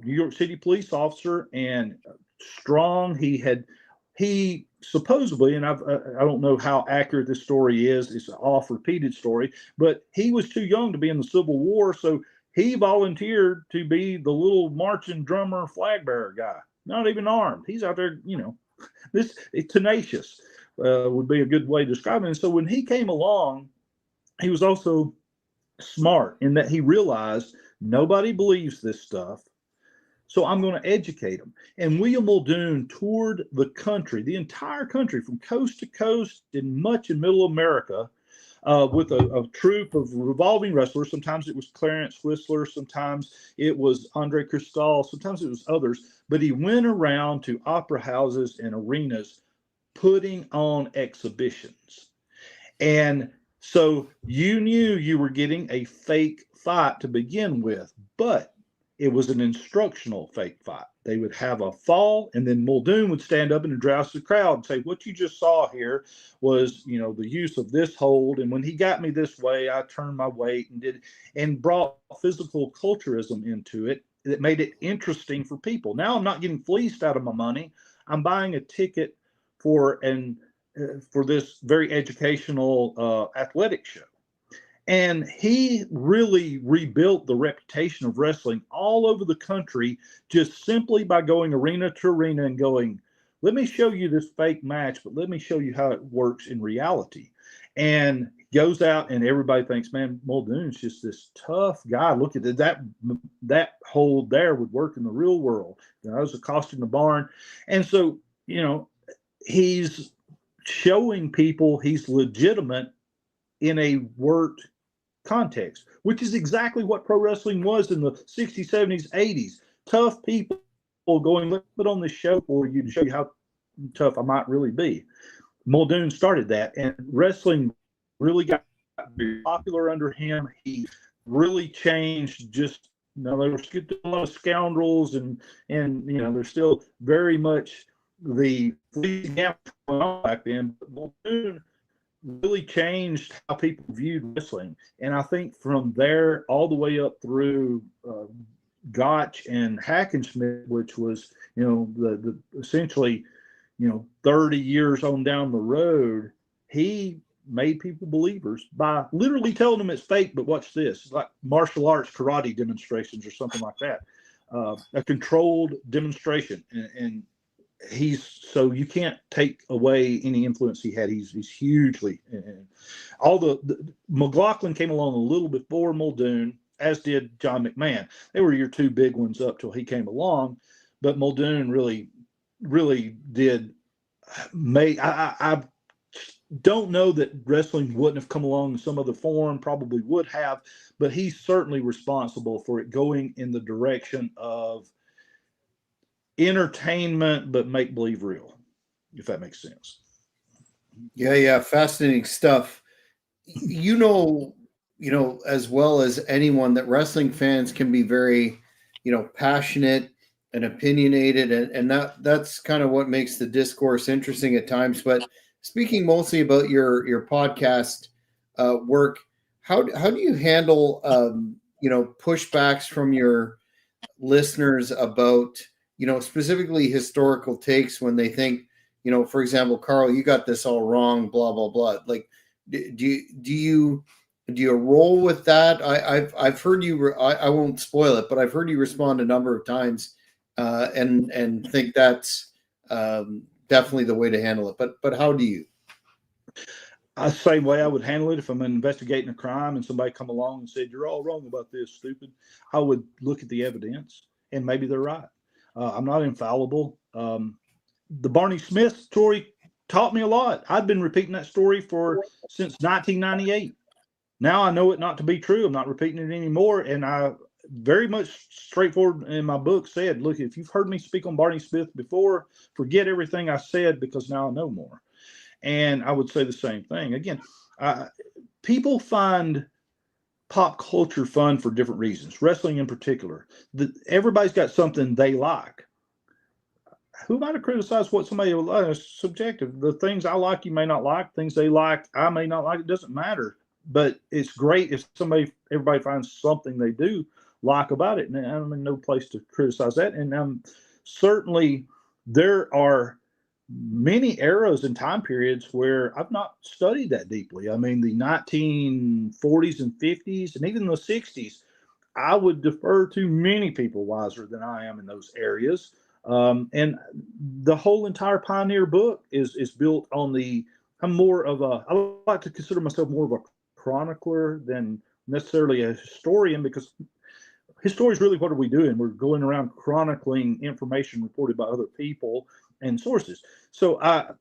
New York City police officer, and strong. He supposedly, and I don't know how accurate this story is. It's an oft-repeated story, but he was too young to be in the Civil War, so he volunteered to be the little marching drummer, flag bearer guy. Not even armed. He's out there, this tenacious would be a good way to describe it. And so when he came along, he was also smart in that he realized nobody believes this stuff. So I'm going to educate them. And William Muldoon toured the country, the entire country, from coast to coast in much in Middle America, with a troupe of revolving wrestlers. Sometimes it was Clarence Whistler, sometimes it was Andre Cristal, sometimes it was others. But he went around to opera houses and arenas putting on exhibitions. And so you knew you were getting a fake fight to begin with, but it was an instructional fake fight. They would have a fall, and then Muldoon would stand up and address the crowd and say, what you just saw here was, the use of this hold. And when he got me this way, I turned my weight and brought physical culturism into it that made it interesting for people. Now I'm not getting fleeced out of my money. I'm buying a ticket for this very educational athletic show. And he really rebuilt the reputation of wrestling all over the country just simply by going arena to arena and going, let me show you this fake match, but let me show you how it works in reality. And goes out and everybody thinks, man, Muldoon's just this tough guy. Look at that hold there would work in the real world. That was a cost in the barn. And so, he's showing people he's legitimate in a worked context, which is exactly what pro wrestling was in the 60s, 70s, 80s. Tough people going, let's put on this show for you to show you how tough I might really be. Muldoon started that, and wrestling really got very popular under him. He really changed just, there were a lot of scoundrels and there's still very much the gap going on back then. But Muldoon really changed how people viewed wrestling. And I think from there all the way up through Gotch and Hackenschmidt, which was, the essentially, 30 years on down the road, he made people believers by literally telling them it's fake, but watch this. It's like martial arts karate demonstrations or something like that. A controlled demonstration. And so you can't take away any influence he had. He's hugely, McLaughlin came along a little before Muldoon, as did John McMahon. They were your two big ones up till he came along, but Muldoon really did make. I don't know that wrestling wouldn't have come along in some other form, probably would have, but he's certainly responsible for it going in the direction of entertainment, but make believe real, if that makes sense. Yeah, fascinating stuff. as well as anyone, that wrestling fans can be very, passionate and opinionated, and that's kind of what makes the discourse interesting at times. But speaking mostly about your podcast work, how do you handle pushbacks from your listeners about specifically historical takes when they think, for example, Karl, you got this all wrong, blah blah blah. Like, do you roll with that? I've heard you. I won't spoil it, but I've heard you respond a number of times, and think that's definitely the way to handle it. But how do you? The same way I would handle it if I'm investigating a crime and somebody come along and said, "You're all wrong about this, stupid." I would look at the evidence, and maybe they're right. I'm not infallible. The Barney Smith story taught me a lot. I've been repeating that story since 1998. Now I know it not to be true. I'm not repeating it anymore. And I very much straightforward in my book said, look, if you've heard me speak on Barney Smith before, forget everything I said, because now I know more. And I would say the same thing. Again, people find pop culture fun for different reasons, wrestling in particular. Everybody's got something they like. Who am I to criticize what somebody likes? It's subjective. The things I like, you may not like. Things they like, I may not like. It doesn't matter. But it's great if everybody finds something they do like about it. And I'm in no place to criticize that. And certainly there are many eras and time periods where I've not studied that deeply. I mean, the 1940s and 50s and even the 60s, I would defer to many people wiser than I am in those areas. And the whole entire Pioneer book is built on I like to consider myself more of a chronicler than necessarily a historian, because history is really, what are we doing? We're going around chronicling information reported by other people and sources. So I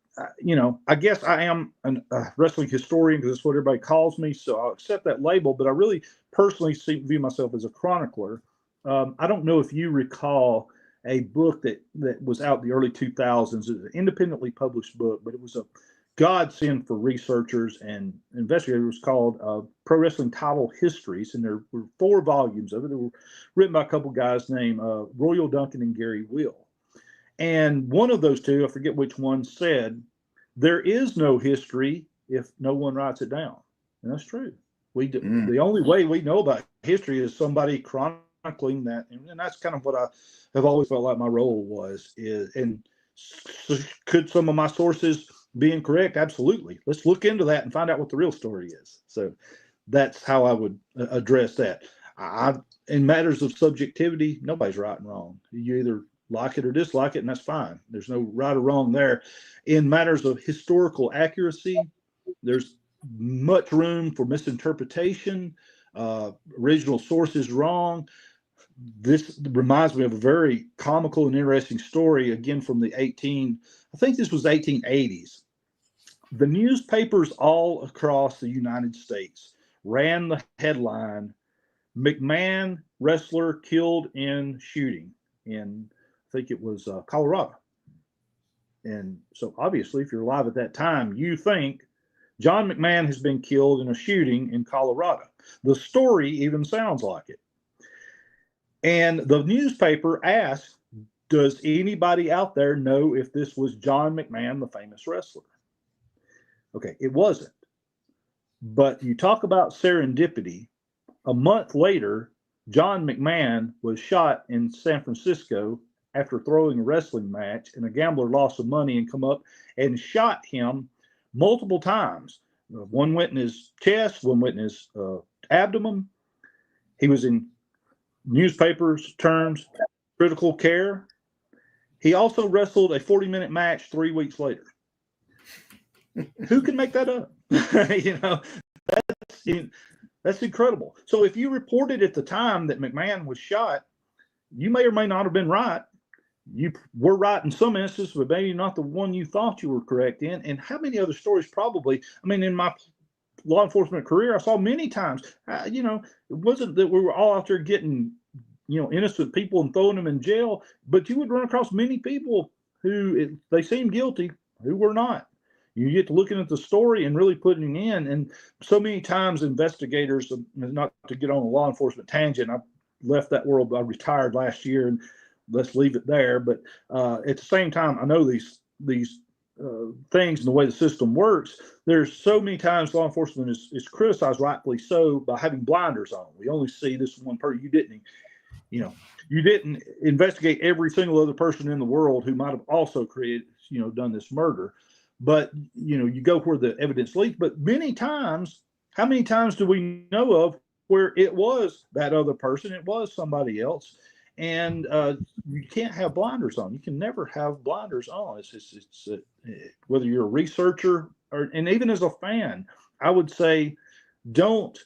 guess I am a wrestling historian because that's what everybody calls me. So I'll accept that label, but I really personally view myself as a chronicler. I don't know if you recall a book that was out in the early 2000s. It was an independently published book, but it was a godsend for researchers and investigators, called Pro Wrestling Title Histories, and there were 4 volumes of it. They were written by a couple guys named Royal Duncan and Gary Will. And one of those two, I forget which one, said, "There is no history if no one writes it down." And that's true. The only way we know about history is somebody chronicling that, and that's kind of what I have always felt like my role was. And could some of my sources be incorrect? Absolutely. Let's look into that and find out what the real story is. So that's how I would address that. In matters of subjectivity, nobody's right and wrong. You either like it or dislike it, and that's fine. There's no right or wrong there. In matters of historical accuracy, there's much room for misinterpretation. Original source is wrong. This reminds me of a very comical and interesting story, again from the I think this was 1880s. The newspapers all across the United States ran the headline, "McMahon wrestler killed in shooting," in, I think it was Colorado. And so obviously, if you're alive at that time, you think John McMahon has been killed in a shooting in Colorado. The story even sounds like it. And the newspaper asked, does anybody out there know if this was John McMahon, the famous wrestler? Okay, it wasn't. But you talk about serendipity. A month later, John McMahon was shot in San Francisco after throwing a wrestling match, and a gambler lost some money and come up and shot him multiple times. One went in his chest, one went in his abdomen. He was in newspapers' terms, critical care. He also wrestled a 40-minute match 3 weeks later. Who can make that up? That's incredible. So if you reported at the time that McMahon was shot, you may or may not have been right. You were right in some instances, but maybe not the one you thought you were correct in. And how many other stories probably, in my law enforcement career, I saw many times, it wasn't that we were all out there getting, innocent people and throwing them in jail, but you would run across many people who they seemed guilty, who were not. You get to looking at the story and really putting it in. And so many times investigators, not to get on a law enforcement tangent, I left that world. I retired last year, and let's leave it there. But at the same time, I know these things and the way the system works. There's so many times law enforcement is criticized, rightfully so, by having blinders on. We only see this one person. You didn't investigate every single other person in the world who might have also done this murder. But, you go where the evidence leads. But many times, how many times do we know of where it was that other person? It was somebody else. And you can't have blinders on. You can never have blinders on. It's whether you're a researcher and even as a fan, I would say don't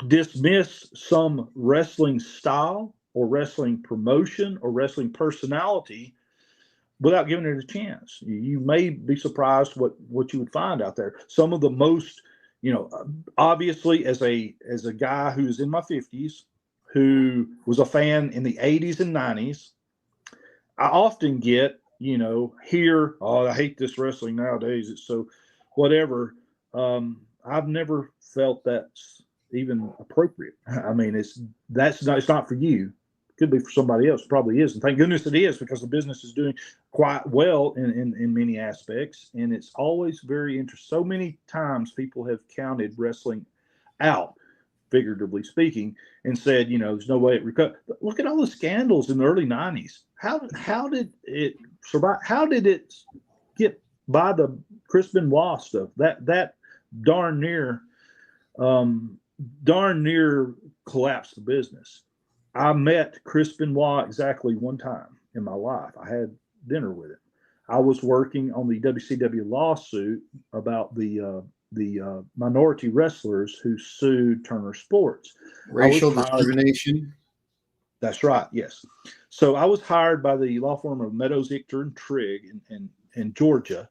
dismiss some wrestling style or wrestling promotion or wrestling personality without giving it a chance. You may be surprised what you would find out there. Some of the most, obviously as a guy who's in my 50s, who was a fan in the 80s and 90s, I often get, I hate this wrestling nowadays. It's so whatever. I've never felt that's even appropriate. I mean, it's not for you. Could be for somebody else. Probably is. And thank goodness it is, because the business is doing quite well in many aspects. And it's always very interesting. So many times people have counted wrestling out, figuratively speaking, and said, there's no way it recovered. Look at all the scandals in the early 90s. How did it survive? How did it get by the Chris Benoit stuff? That darn near collapsed the business. I met Chris Benoit exactly one time in my life. I had dinner with him. I was working on the WCW lawsuit about the minority wrestlers who sued Turner Sports. Racial discrimination. That's right. Yes. So I was hired by the law firm of Meadows, Ichter, and Trigg in Georgia.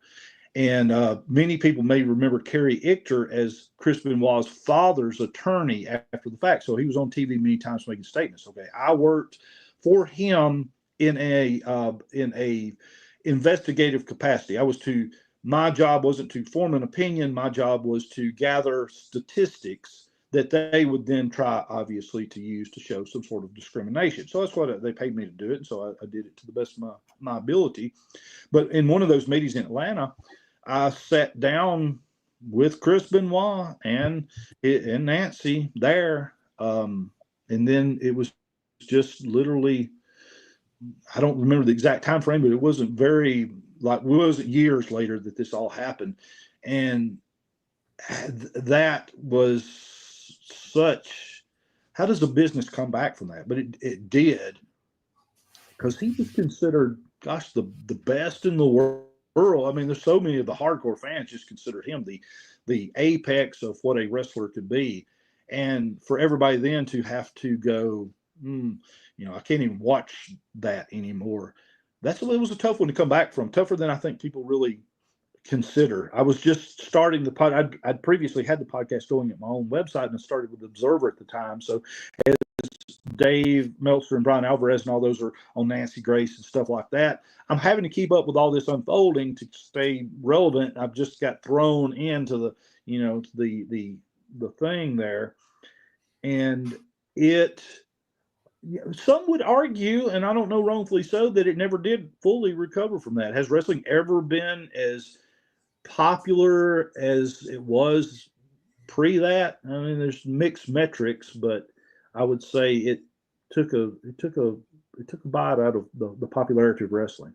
And many people may remember Kerry Ichter as Chris Benoit's father's attorney after the fact. So he was on TV many times making statements. Okay, I worked for him in a investigative capacity. My job wasn't to form an opinion. My job was to gather statistics that they would then try, obviously, to use to show some sort of discrimination. So that's what they paid me to do it. And so I did it to the best of my ability. But in one of those meetings in Atlanta, I sat down with Chris Benoit and Nancy there. And then it was just literally, I don't remember the exact time frame, but it wasn't years later that this all happened. And that was how does a business come back from that? But it did, because he was considered, gosh, the best in the world. I mean, there's so many of the hardcore fans just considered him the apex of what a wrestler could be. And for everybody then to have to go, I can't even watch that anymore. It was a tough one to come back from, tougher than I think people really consider. I was just starting the pod. I'd previously had the podcast going at my own website, and I started with Observer at the time. So as Dave Meltzer and Brian Alvarez and all those are on Nancy Grace and stuff like that, I'm having to keep up with all this unfolding to stay relevant. I've just got thrown into the thing there, and some would argue, and I don't know, wrongfully so, that it never did fully recover from that. Has wrestling ever been as popular as it was pre that? I mean, there's mixed metrics, but I would say it took a bite out of the popularity of wrestling.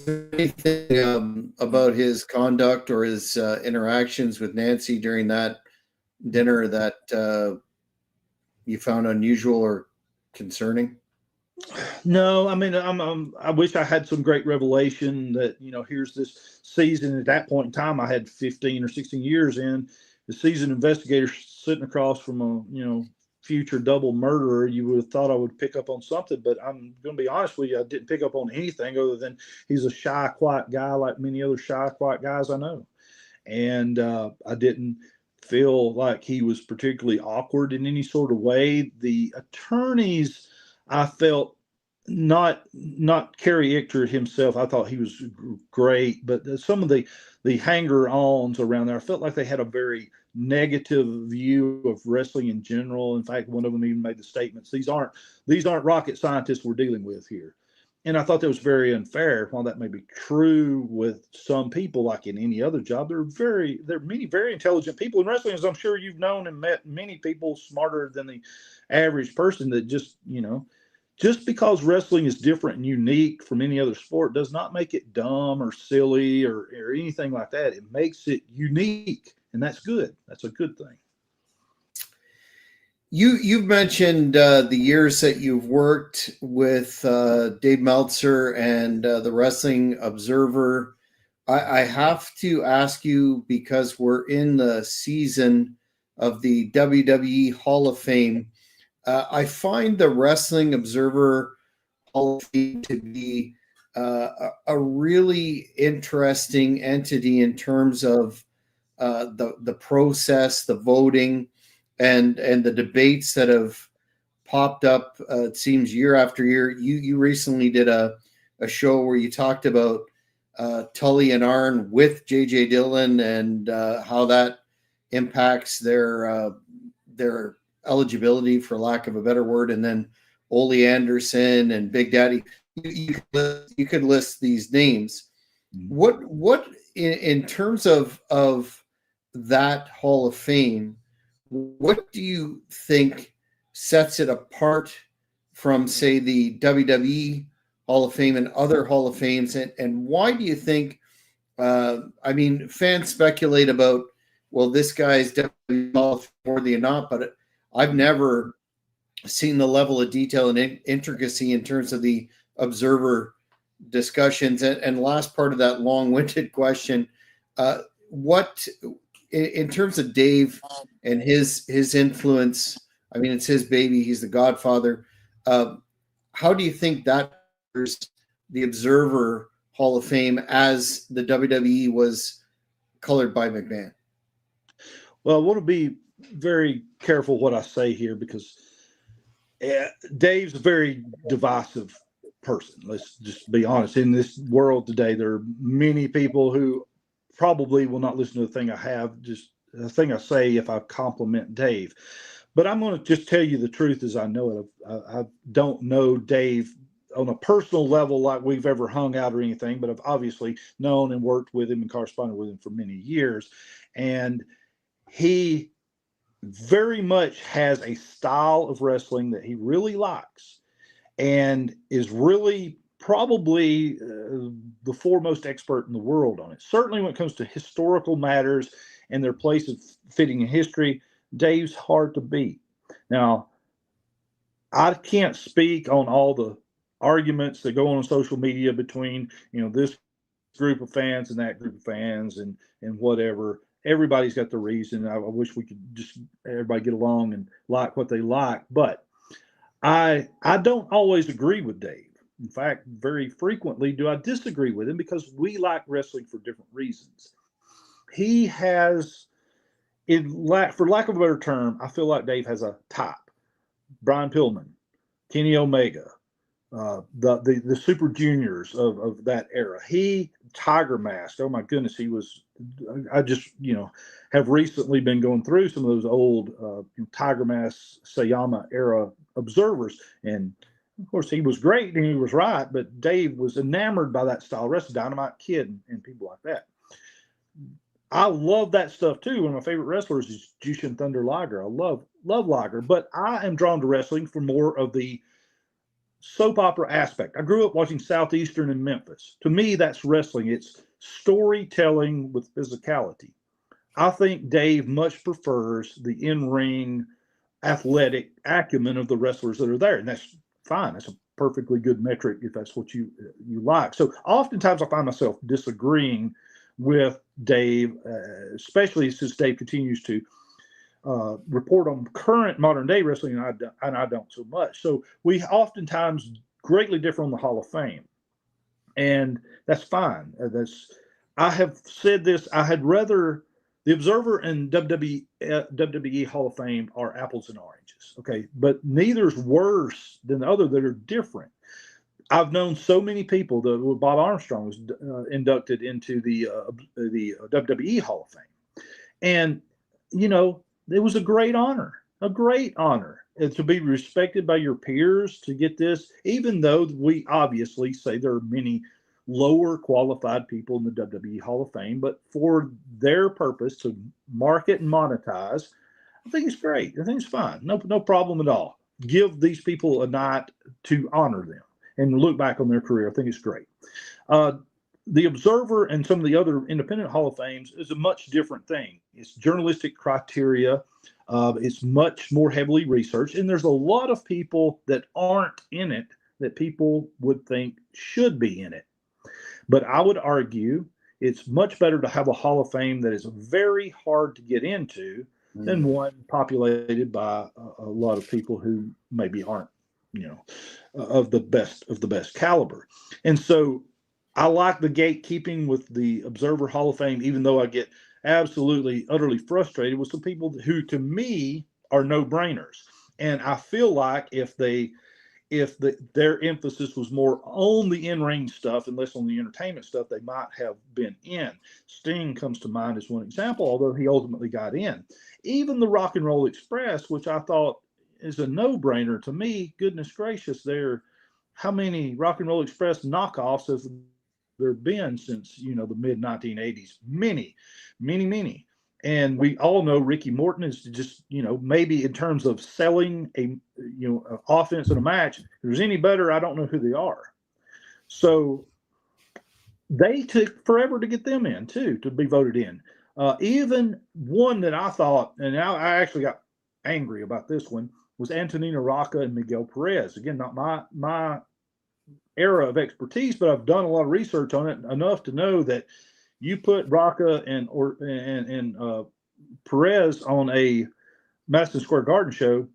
Anything about his conduct or his interactions with Nancy during that dinner that you found unusual or concerning? No, I mean, I wish I had some great revelation that, here's this seasoned, at that point in time, I had 15 or 16 years in, the seasoned investigator sitting across from a, future double murderer. You would have thought I would pick up on something, but I'm going to be honest with you, I didn't pick up on anything other than he's a shy, quiet guy like many other shy, quiet guys I know. And I didn't feel like he was particularly awkward in any sort of way. The attorneys, I felt, not Kerry Ichter himself. I thought he was great, but some of the hanger-ons around there, I felt like they had a very negative view of wrestling in general. In fact, one of them even made the statements, these aren't rocket scientists we're dealing with here. And I thought that was very unfair. While that may be true with some people, like in any other job, there are many very intelligent people in wrestling, as I'm sure you've known and met many people smarter than the average person that just because wrestling is different and unique from any other sport does not make it dumb or silly or anything like that. It makes it unique, and that's good. That's a good thing. You've mentioned the years that you've worked with Dave Meltzer and the Wrestling Observer. I have to ask you, because we're in the season of the WWE Hall of Fame. I find the Wrestling Observer Hall of Fame to be a really interesting entity in terms of the process, the voting, and the debates that have popped up. It seems year after year. You recently did a show where you talked about Tully and Arn with JJ Dillon and how that impacts their eligibility, for lack of a better word, and then Ole Anderson and Big Daddy. You could list these names. What in terms of that Hall of Fame, what do you think sets it apart from, say, the WWE Hall of Fame and other Hall of Fames, and why do you think? Fans speculate about, well, this guy's definitely Hall of Fame worthy or not, but I've never seen the level of detail and intricacy in terms of the Observer discussions. And last part of that long-winded question, what, in terms of Dave and his influence, it's his baby, he's the godfather. How do you think that the Observer Hall of Fame as the WWE was colored by McMahon? Well, I want to be very careful what I say here, because Dave's a very divisive person. Let's just be honest. In this world today, there are many people who probably will not listen to the thing I say if I compliment Dave. But I'm going to just tell you the truth as I know it. I don't know Dave on a personal level like we've ever hung out or anything, but I've obviously known and worked with him and corresponded with him for many years. And he very much has a style of wrestling that he really likes and is really probably the foremost expert in the world on it. Certainly when it comes to historical matters and their place of fitting in history, Dave's hard to beat. Now, I can't speak on all the arguments that go on social media between, this group of fans and that group of fans and whatever. Everybody's got the reason. I wish we could just everybody get along and like what they like, but I don't always agree with Dave. In fact, very frequently do I disagree with him, because we like wrestling for different reasons. He has, for lack of a better term, I feel like Dave has a type. Brian Pillman, Kenny Omega, the Super Juniors of that era. Tiger Mask. Oh my goodness, he was. I just have recently been going through some of those old Tiger Mask, Sayama era observers, and of course he was great and he was right. But Dave was enamored by that style of wrestling, Dynamite Kid and people like that. I love that stuff too. One of my favorite wrestlers is Jushin Thunder Liger. I love Liger, but I am drawn to wrestling for more of the soap opera aspect. I grew up watching Southeastern in Memphis. To me, that's wrestling. It's storytelling with physicality. I think Dave much prefers the in-ring athletic acumen of the wrestlers that are there, and that's fine. That's a perfectly good metric if that's what you like. So oftentimes I find myself disagreeing with Dave, especially since Dave continues to report on current modern day wrestling, and I don't so much. So we oftentimes greatly differ on the Hall of Fame, and that's fine. I have said this. I had rather the Observer and WWE Hall of Fame are apples and oranges. Okay, but neither's worse than the other. That are different. I've known so many people that Bob Armstrong was inducted into the WWE Hall of Fame. And, it was a great honor, to be respected by your peers, to get this, even though we obviously say there are many lower qualified people in the WWE Hall of Fame, but for their purpose to market and monetize, I think it's great. I think it's fine. No problem at all. Give these people a night to honor them and look back on their career. I think it's great. The Observer and some of the other independent Hall of Fames is a much different thing. It's journalistic criteria. It's much more heavily researched. And there's a lot of people that aren't in it that people would think should be in it. But I would argue it's much better to have a Hall of Fame that is very hard to get into than one populated by a lot of people who maybe aren't, of the best caliber. And so I like the gatekeeping with the Observer Hall of Fame, even though I get absolutely, utterly frustrated with some people who, to me, are no-brainers. And I feel like if their emphasis was more on the in-ring stuff and less on the entertainment stuff, they might have been in. Sting comes to mind as one example, although he ultimately got in. Even the Rock and Roll Express, which I thought is a no-brainer to me, goodness gracious, how many Rock and Roll Express knockoffs have there been since, the mid-1980s? Many. And we all know Ricky Morton is just, maybe in terms of selling an offense in a match, if there's any better, I don't know who they are. So they took forever to get them in, too, to be voted in. Even one that I thought, and I actually got angry about this one, was Antonino Rocca and Miguel Perez. Again, not my era of expertise, but I've done a lot of research on it enough to know that you put Rocca and Perez on a Madison Square Garden show,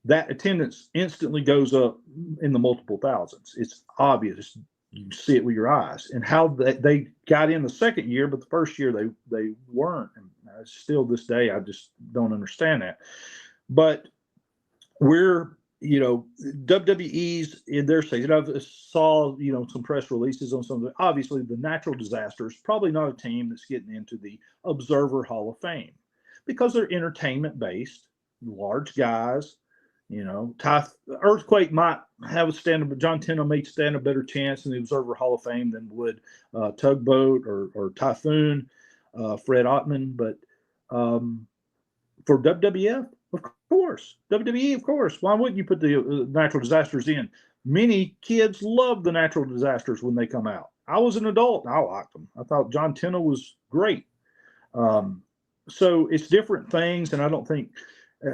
that attendance instantly goes up in the multiple thousands. It's obvious. You see it with your eyes. And how they got in the second year, but the first year they weren't. And still this day, I just don't understand that. But we're, WWE's in their season. I saw, some press releases on some of the, obviously the Natural Disasters, probably not a team that's getting into the Observer Hall of Fame because they're entertainment based, large guys. Earthquake might have a stand, but John Teno may stand a better chance in the Observer Hall of Fame than would Tugboat or Typhoon, Fred Ottman. But for WWF, of course, WWE, of course. Why wouldn't you put the Natural Disasters in? Many kids love the Natural Disasters when they come out. I was an adult and I liked them. I thought John Teno was great. So it's different things, and I don't think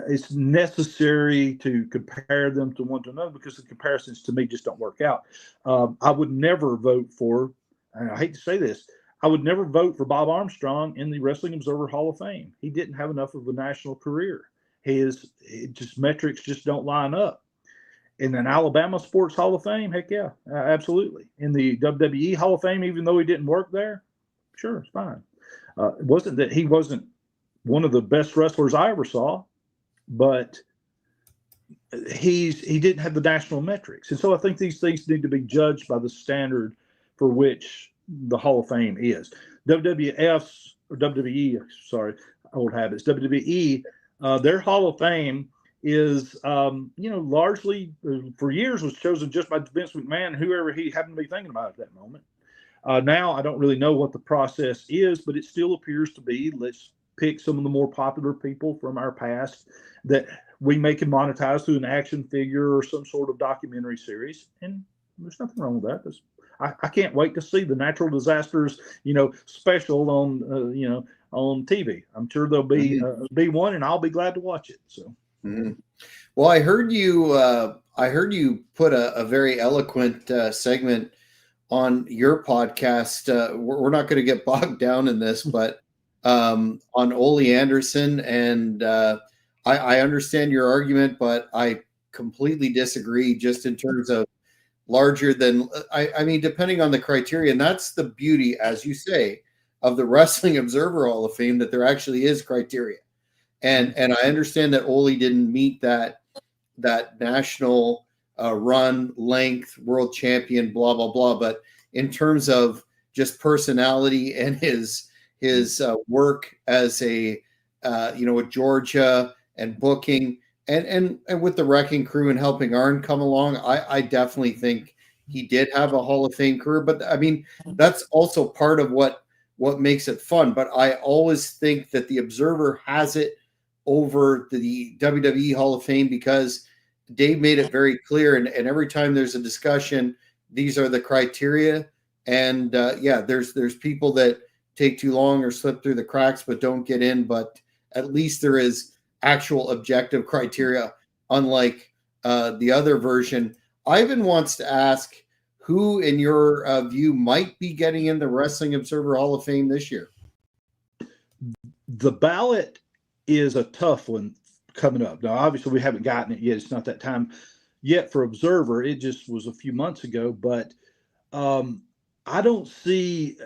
it's necessary to compare them to one to another because the comparisons to me just don't work out. I would never vote for, and I hate to say this, I would never vote for Bob Armstrong in the Wrestling Observer Hall of Fame. He didn't have enough of a national career. His metrics just don't line up. In an Alabama Sports Hall of Fame, heck yeah, absolutely. In the WWE Hall of Fame, even though he didn't work there, sure, it's fine. It wasn't that he wasn't one of the best wrestlers I ever saw, but he didn't have the national metrics. And so I think these things need to be judged by the standard for which the Hall of Fame is. WWF's, or WWE, sorry, old habits, WWE, their Hall of Fame is, largely for years was chosen just by Vince McMahon, whoever he happened to be thinking about at that moment. Now, I don't really know what the process is, but it still appears to be, let's pick some of the more popular people from our past that we can monetize through an action figure or some sort of documentary series. And there's nothing wrong with that. I can't wait to see the Natural Disasters, special on TV. I'm sure there'll be one, and I'll be glad to watch it. So, well, I heard you put a very eloquent segment on your podcast. We're not going to get bogged down in this, but on Ole Anderson, and I understand your argument, but I completely disagree. Just in terms of larger than, I mean, depending on the criteria, and that's the beauty, as you say, of the Wrestling Observer Hall of Fame, that there actually is criteria. And I understand that Ole didn't meet that national run, length, world champion, blah, blah, blah. But in terms of just personality and his work as a, with Georgia and booking and with the Wrecking Crew and helping Arn come along, I definitely think he did have a Hall of Fame career. But I mean, that's also part of what makes it fun. But I always think that the Observer has it over the WWE Hall of Fame because Dave made it very clear. And every time there's a discussion, these are the criteria. And there's people that take too long or slip through the cracks but don't get in. But at least there is actual objective criteria, unlike the other version. Ivan wants to ask who, in your view, might be getting in the Wrestling Observer Hall of Fame this year. The ballot is a tough one coming up. Now, obviously, we haven't gotten it yet. It's not that time yet for Observer. It just was a few months ago. But I don't see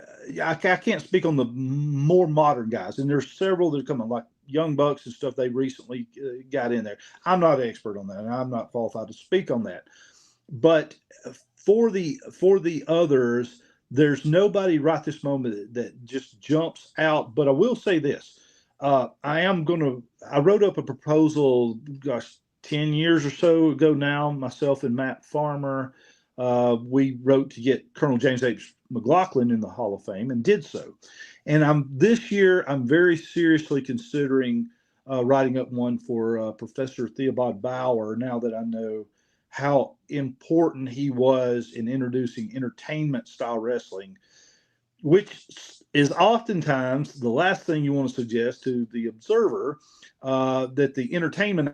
I can't speak on the more modern guys. And there's several that are coming, like Young Bucks and stuff. They recently got in there. I'm not an expert on that, and I'm not qualified to speak on that. But for the others, there's nobody right this moment that just jumps out. But I will say this. I wrote up a proposal, 10 years or so ago now, myself and Matt Farmer. We wrote to get Colonel James H. McLaughlin in the Hall of Fame and did so. And this year, I'm very seriously considering writing up one for Professor Theobald Bauer, now that I know how important he was in introducing entertainment style wrestling, which is oftentimes the last thing you want to suggest to the observer, that the entertainment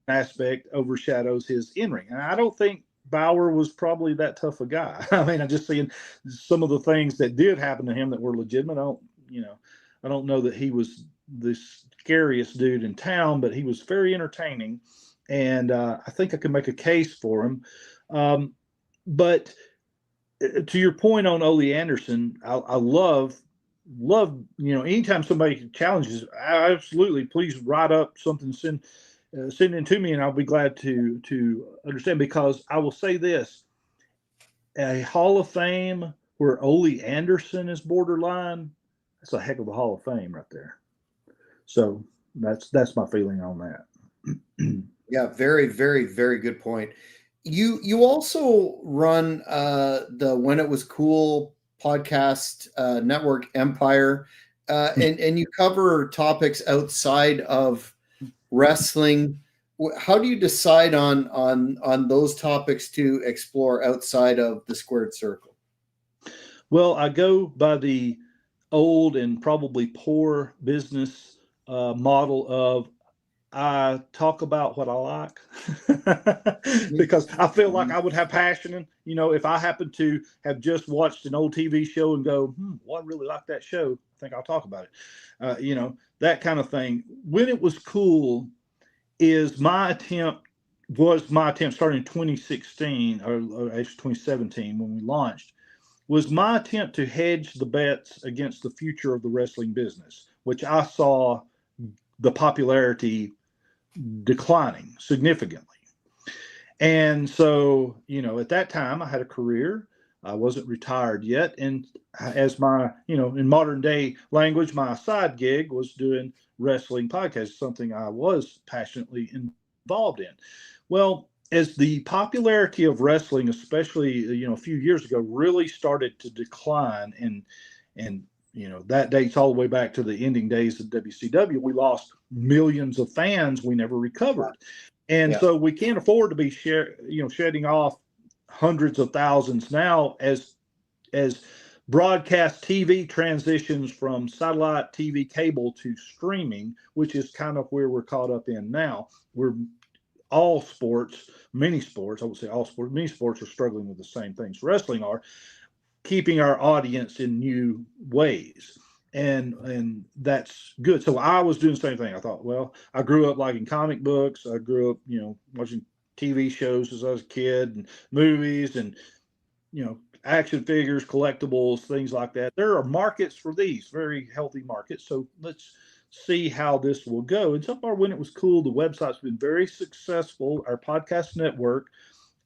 aspect overshadows his in-ring. And I don't think Bauer was probably that tough a guy. I mean, I'm just seeing some of the things that did happen to him that were legitimate. I don't know that he was the scariest dude in town, but he was very entertaining. And I think I can make a case for him. But to your point on Ole Anderson, I love, anytime somebody challenges, absolutely, please write up something, send it to me, and I'll be glad to understand, because I will say this: a Hall of Fame where Ole Anderson is borderline, that's a heck of a Hall of Fame right there. So that's my feeling on that. Yeah, very, very, very good point. You also run the When It Was Cool podcast network Empire, and you cover topics outside of wrestling. How do you decide on those topics to explore outside of the squared circle? Well, I go by the old and probably poor business model of I talk about what I like because I feel like I would have passion. And, if I happen to have just watched an old TV show and go, well, I really like that show, I think I'll talk about it. That kind of thing. When It Was Cool was my attempt starting in 2016 or actually 2017 when we launched, was my attempt to hedge the bets against the future of the wrestling business, which I saw the popularity declining significantly. And so, at that time I had a career. I wasn't retired yet. And as my, in modern day language, my side gig was doing wrestling podcasts, something I was passionately involved in. Well, as the popularity of wrestling, especially, a few years ago, really started to decline, and that dates all the way back to the ending days of WCW. We lost millions of fans. We never recovered. And so we can't afford to be shedding off hundreds of thousands now as broadcast TV transitions from satellite TV cable to streaming, which is kind of where we're caught up in now. We're all sports, many sports, I would say all sports, many sports are struggling with the same things wrestling are, keeping our audience in new ways. And that's good. So I was doing the same thing. I thought, well, I grew up liking comic books. I grew up, watching TV shows as I was a kid, and movies, and, action figures, collectibles, things like that. There are markets for these, very healthy markets. So let's see how this will go. And so far, When It Was Cool, the website's been very successful. Our podcast network,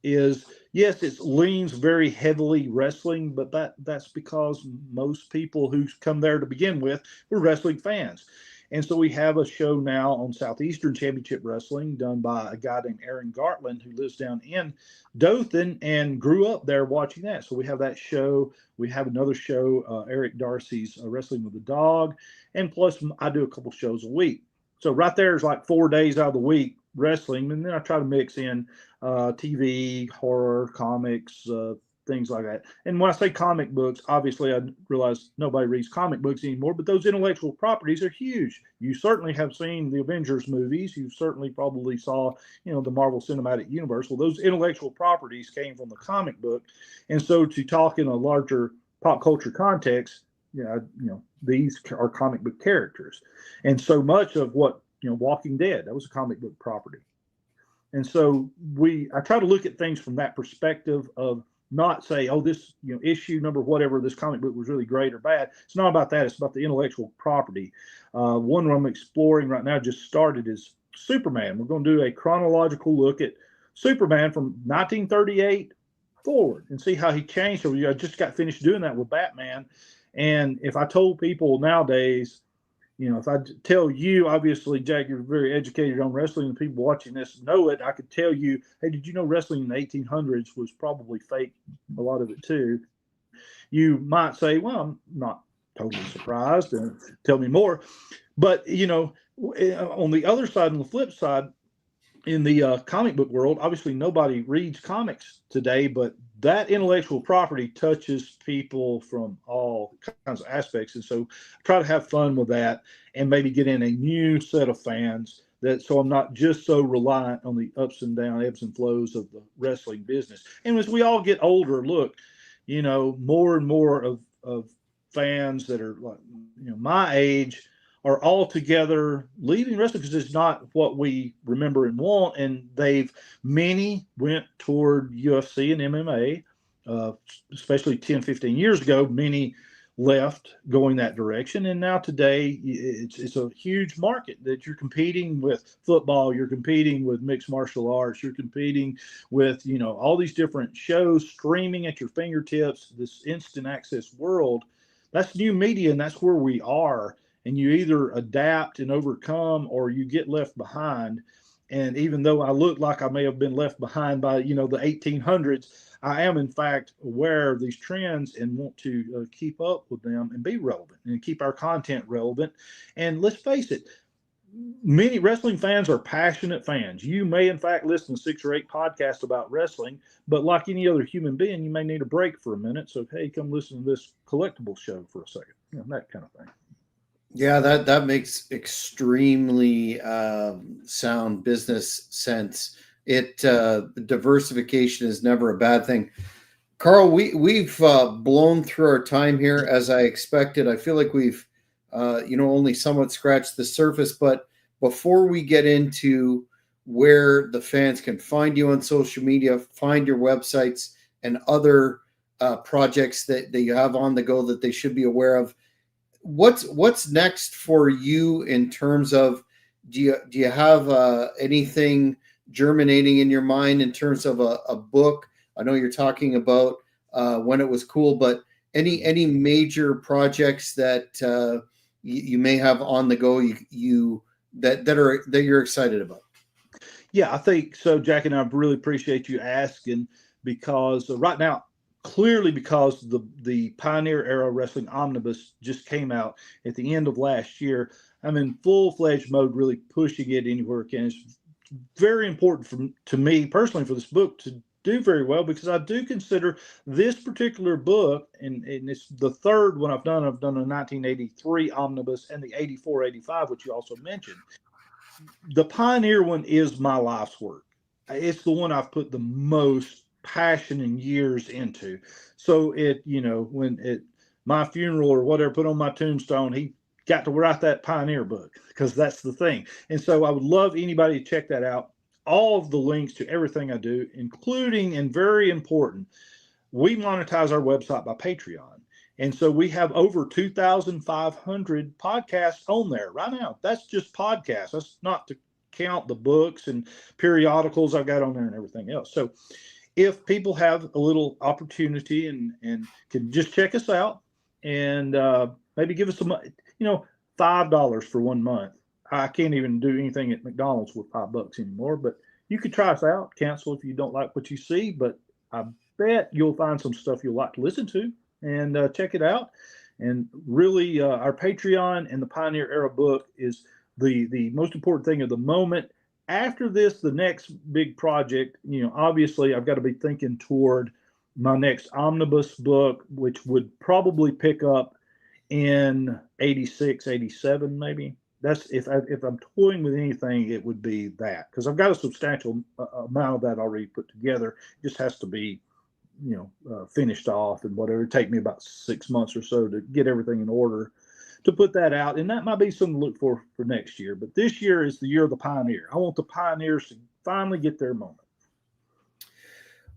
is, yes, it leans very heavily wrestling, but that's because most people who come there to begin with were wrestling fans. And so we have a show now on Southeastern Championship Wrestling done by a guy named Aaron Gartland, who lives down in Dothan and grew up there watching that. So we have that show. We have another show, Eric Darcy's Wrestling with the Dog. And plus, I do a couple shows a week. So right there is like 4 days out of the week wrestling. And then I try to mix in TV, horror, comics, things like that. And when I say comic books, obviously I realize nobody reads comic books anymore, but those intellectual properties are huge. You certainly have seen the Avengers movies. You certainly probably saw, the Marvel Cinematic Universe. Well, those intellectual properties came from the comic book. And so to talk in a larger pop culture context, these are comic book characters. And so much of what, Walking Dead, that was a comic book property. And so I try to look at things from that perspective of not say, oh, this, issue number, whatever, this comic book was really great or bad. It's not about that. It's about the intellectual property. One I'm exploring right now, just started, is Superman. We're going to do a chronological look at Superman from 1938 forward and see how he changed. So I just got finished doing that with Batman. And if I told people nowadays, if I tell you, obviously, Jack, you're very educated on wrestling, and people watching this know it, I could tell you, hey, did you know wrestling in the 1800s was probably fake, a lot of it too? You might say, well, I'm not totally surprised, and tell me more. But, on the other side, on the flip side, in the comic book world, obviously nobody reads comics today, but that intellectual property touches people from all kinds of aspects. And so I try to have fun with that and maybe get in a new set of fans, so I'm not just so reliant on the ups and downs, ebbs and flows of the wrestling business. And as we all get older, look, more and more of fans that are like, my age are all together leaving wrestling because it's not what we remember and want. And many went toward UFC and MMA, especially 10, 15 years ago. Many left going that direction. And now today it's a huge market that you're competing with football. You're competing with mixed martial arts. You're competing with, all these different shows streaming at your fingertips, this instant access world. That's new media, and that's where we are. And you either adapt and overcome, or you get left behind. And even though I look like I may have been left behind by, the 1800s, I am in fact aware of these trends and want to keep up with them and be relevant and keep our content relevant. And let's face it, many wrestling fans are passionate fans. You may in fact listen to 6 or 8 podcasts about wrestling, but like any other human being, you may need a break for a minute. So, hey, come listen to this collectible show for a second, that kind of thing. Yeah, that makes extremely sound business sense. Diversification is never a bad thing. Karl, we've blown through our time here as I expected. I feel like we've only somewhat scratched the surface. But before we get into where the fans can find you on social media, find your websites and other projects that you have on the go that they should be aware of, what's next for you in terms of, do you have anything germinating in your mind in terms of a book? I know you're talking about When It Was Cool, but any major projects that you may have on the go that you're excited about? Yeah, I think so, Jack, and I really appreciate you asking, because right now, clearly because the Pioneer Era Wrestling Omnibus just came out at the end of last year, I'm in full-fledged mode, really pushing it anywhere it can. It's very important to me personally for this book to do very well, because I do consider this particular book, and it's the third one I've done. I've done a 1983 Omnibus and the 84-85, which you also mentioned. The Pioneer one is my life's work. It's the one I've put the most passion and years into. So when my funeral or whatever, put on my tombstone, he got to write that Pioneer book, because that's the thing. And so I would love anybody to check that out. All of the links to everything I do, including, and very important, we monetize our website by Patreon. And so we have over 2,500 podcasts on there right now. That's just podcasts. That's not to count the books and periodicals I've got on there and everything else. So if people have a little opportunity and can just check us out and maybe give us some, $5 for 1 month. I can't even do anything at McDonald's with $5 anymore, but you could try us out. Cancel if you don't like what you see, but I bet you'll find some stuff you'll like to listen to, and check it out. And really, our Patreon and the Pioneer Era book is the most important thing of the moment. After this, the next big project, obviously I've got to be thinking toward my next omnibus book, which would probably pick up in 86, 87, maybe. That's if I'm toying with anything, it would be that, because I've got a substantial amount of that already put together. It just has to be, finished off, and whatever. It'd take me about 6 months or so to get everything in order to put that out, and that might be something to look for next year. But this year is the year of the pioneer. I want the pioneers to finally get their moment.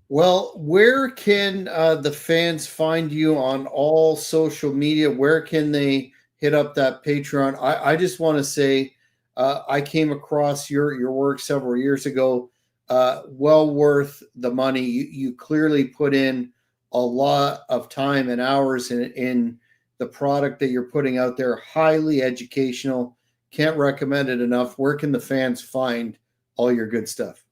Well, where can the fans find you on all social media? Where can they hit up that Patreon? I just want to say I came across your work several years ago. Well worth the money. You clearly put in a lot of time and hours in the product that you're putting out there. Highly educational. Can't recommend it enough. Where can the fans find all your good stuff?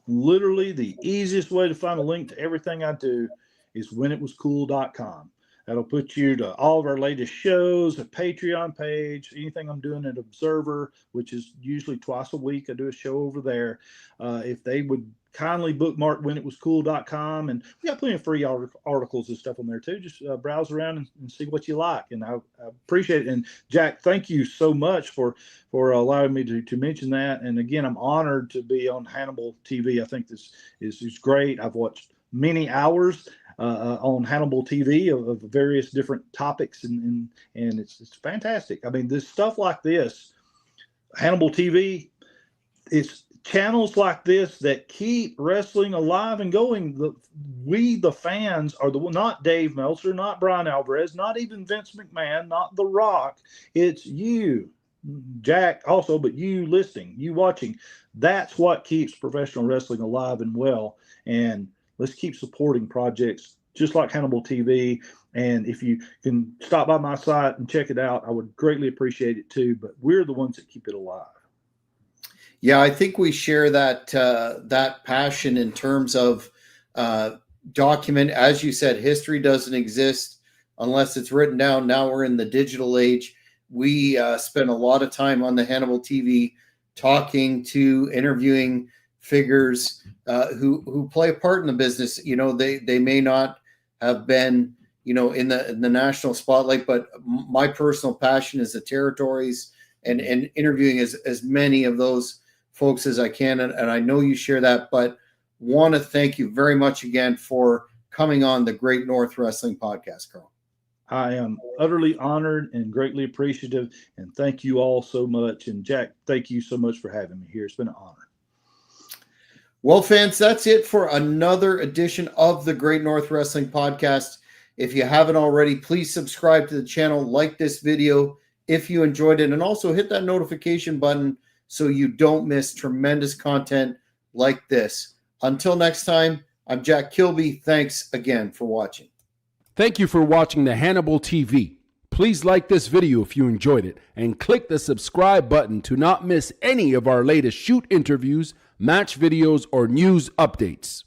Literally, the easiest way to find a link to everything I do is whenitwascool.com. That'll put you to all of our latest shows, a Patreon page, anything I'm doing at Observer, which is usually twice a week. I do a show over there. If they would kindly bookmark whenitwascool.com, and we got plenty of free articles and stuff on there too. Just browse around and see what you like, and I appreciate it. And Jack, thank you so much for allowing me to mention that. And again, I'm honored to be on Hannibal TV. I think this is great. I've watched many hours on Hannibal TV of various different topics, and it's fantastic. I mean, this stuff like this, Hannibal TV, it's channels like this that keep wrestling alive and going. We, the fans, are not Dave Meltzer, not Brian Alvarez, not even Vince McMahon, not The Rock. It's you, Jack, also, but you listening, you watching. That's what keeps professional wrestling alive and well. And let's keep supporting projects just like Hannibal TV. And if you can stop by my site and check it out, I would greatly appreciate it too. But we're the ones that keep it alive. Yeah, I think we share that passion in terms of document. As you said, history doesn't exist unless it's written down. Now we're in the digital age. We spend a lot of time on the Hannibal TV talking to, interviewing figures who play a part in the business. They may not have been, in the national spotlight, but my personal passion is the territories and interviewing as many of those folks as I can. And I know you share that, but want to thank you very much again for coming on the Great North Wrestling Podcast, Karl. I am utterly honored and greatly appreciative, and thank you all so much. And Jack, thank you so much for having me here. It's been an honor. Well, fans, that's it for another edition of the Great North Wrestling Podcast. If you haven't already, please subscribe to the channel, like this video if you enjoyed it, and also hit that notification button so you don't miss tremendous content like this. Until next time, I'm Jack Kilby. Thanks again for watching. Thank you for watching the Hannibal TV. Please like this video if you enjoyed it, and click the subscribe button to not miss any of our latest shoot interviews, match videos, or news updates.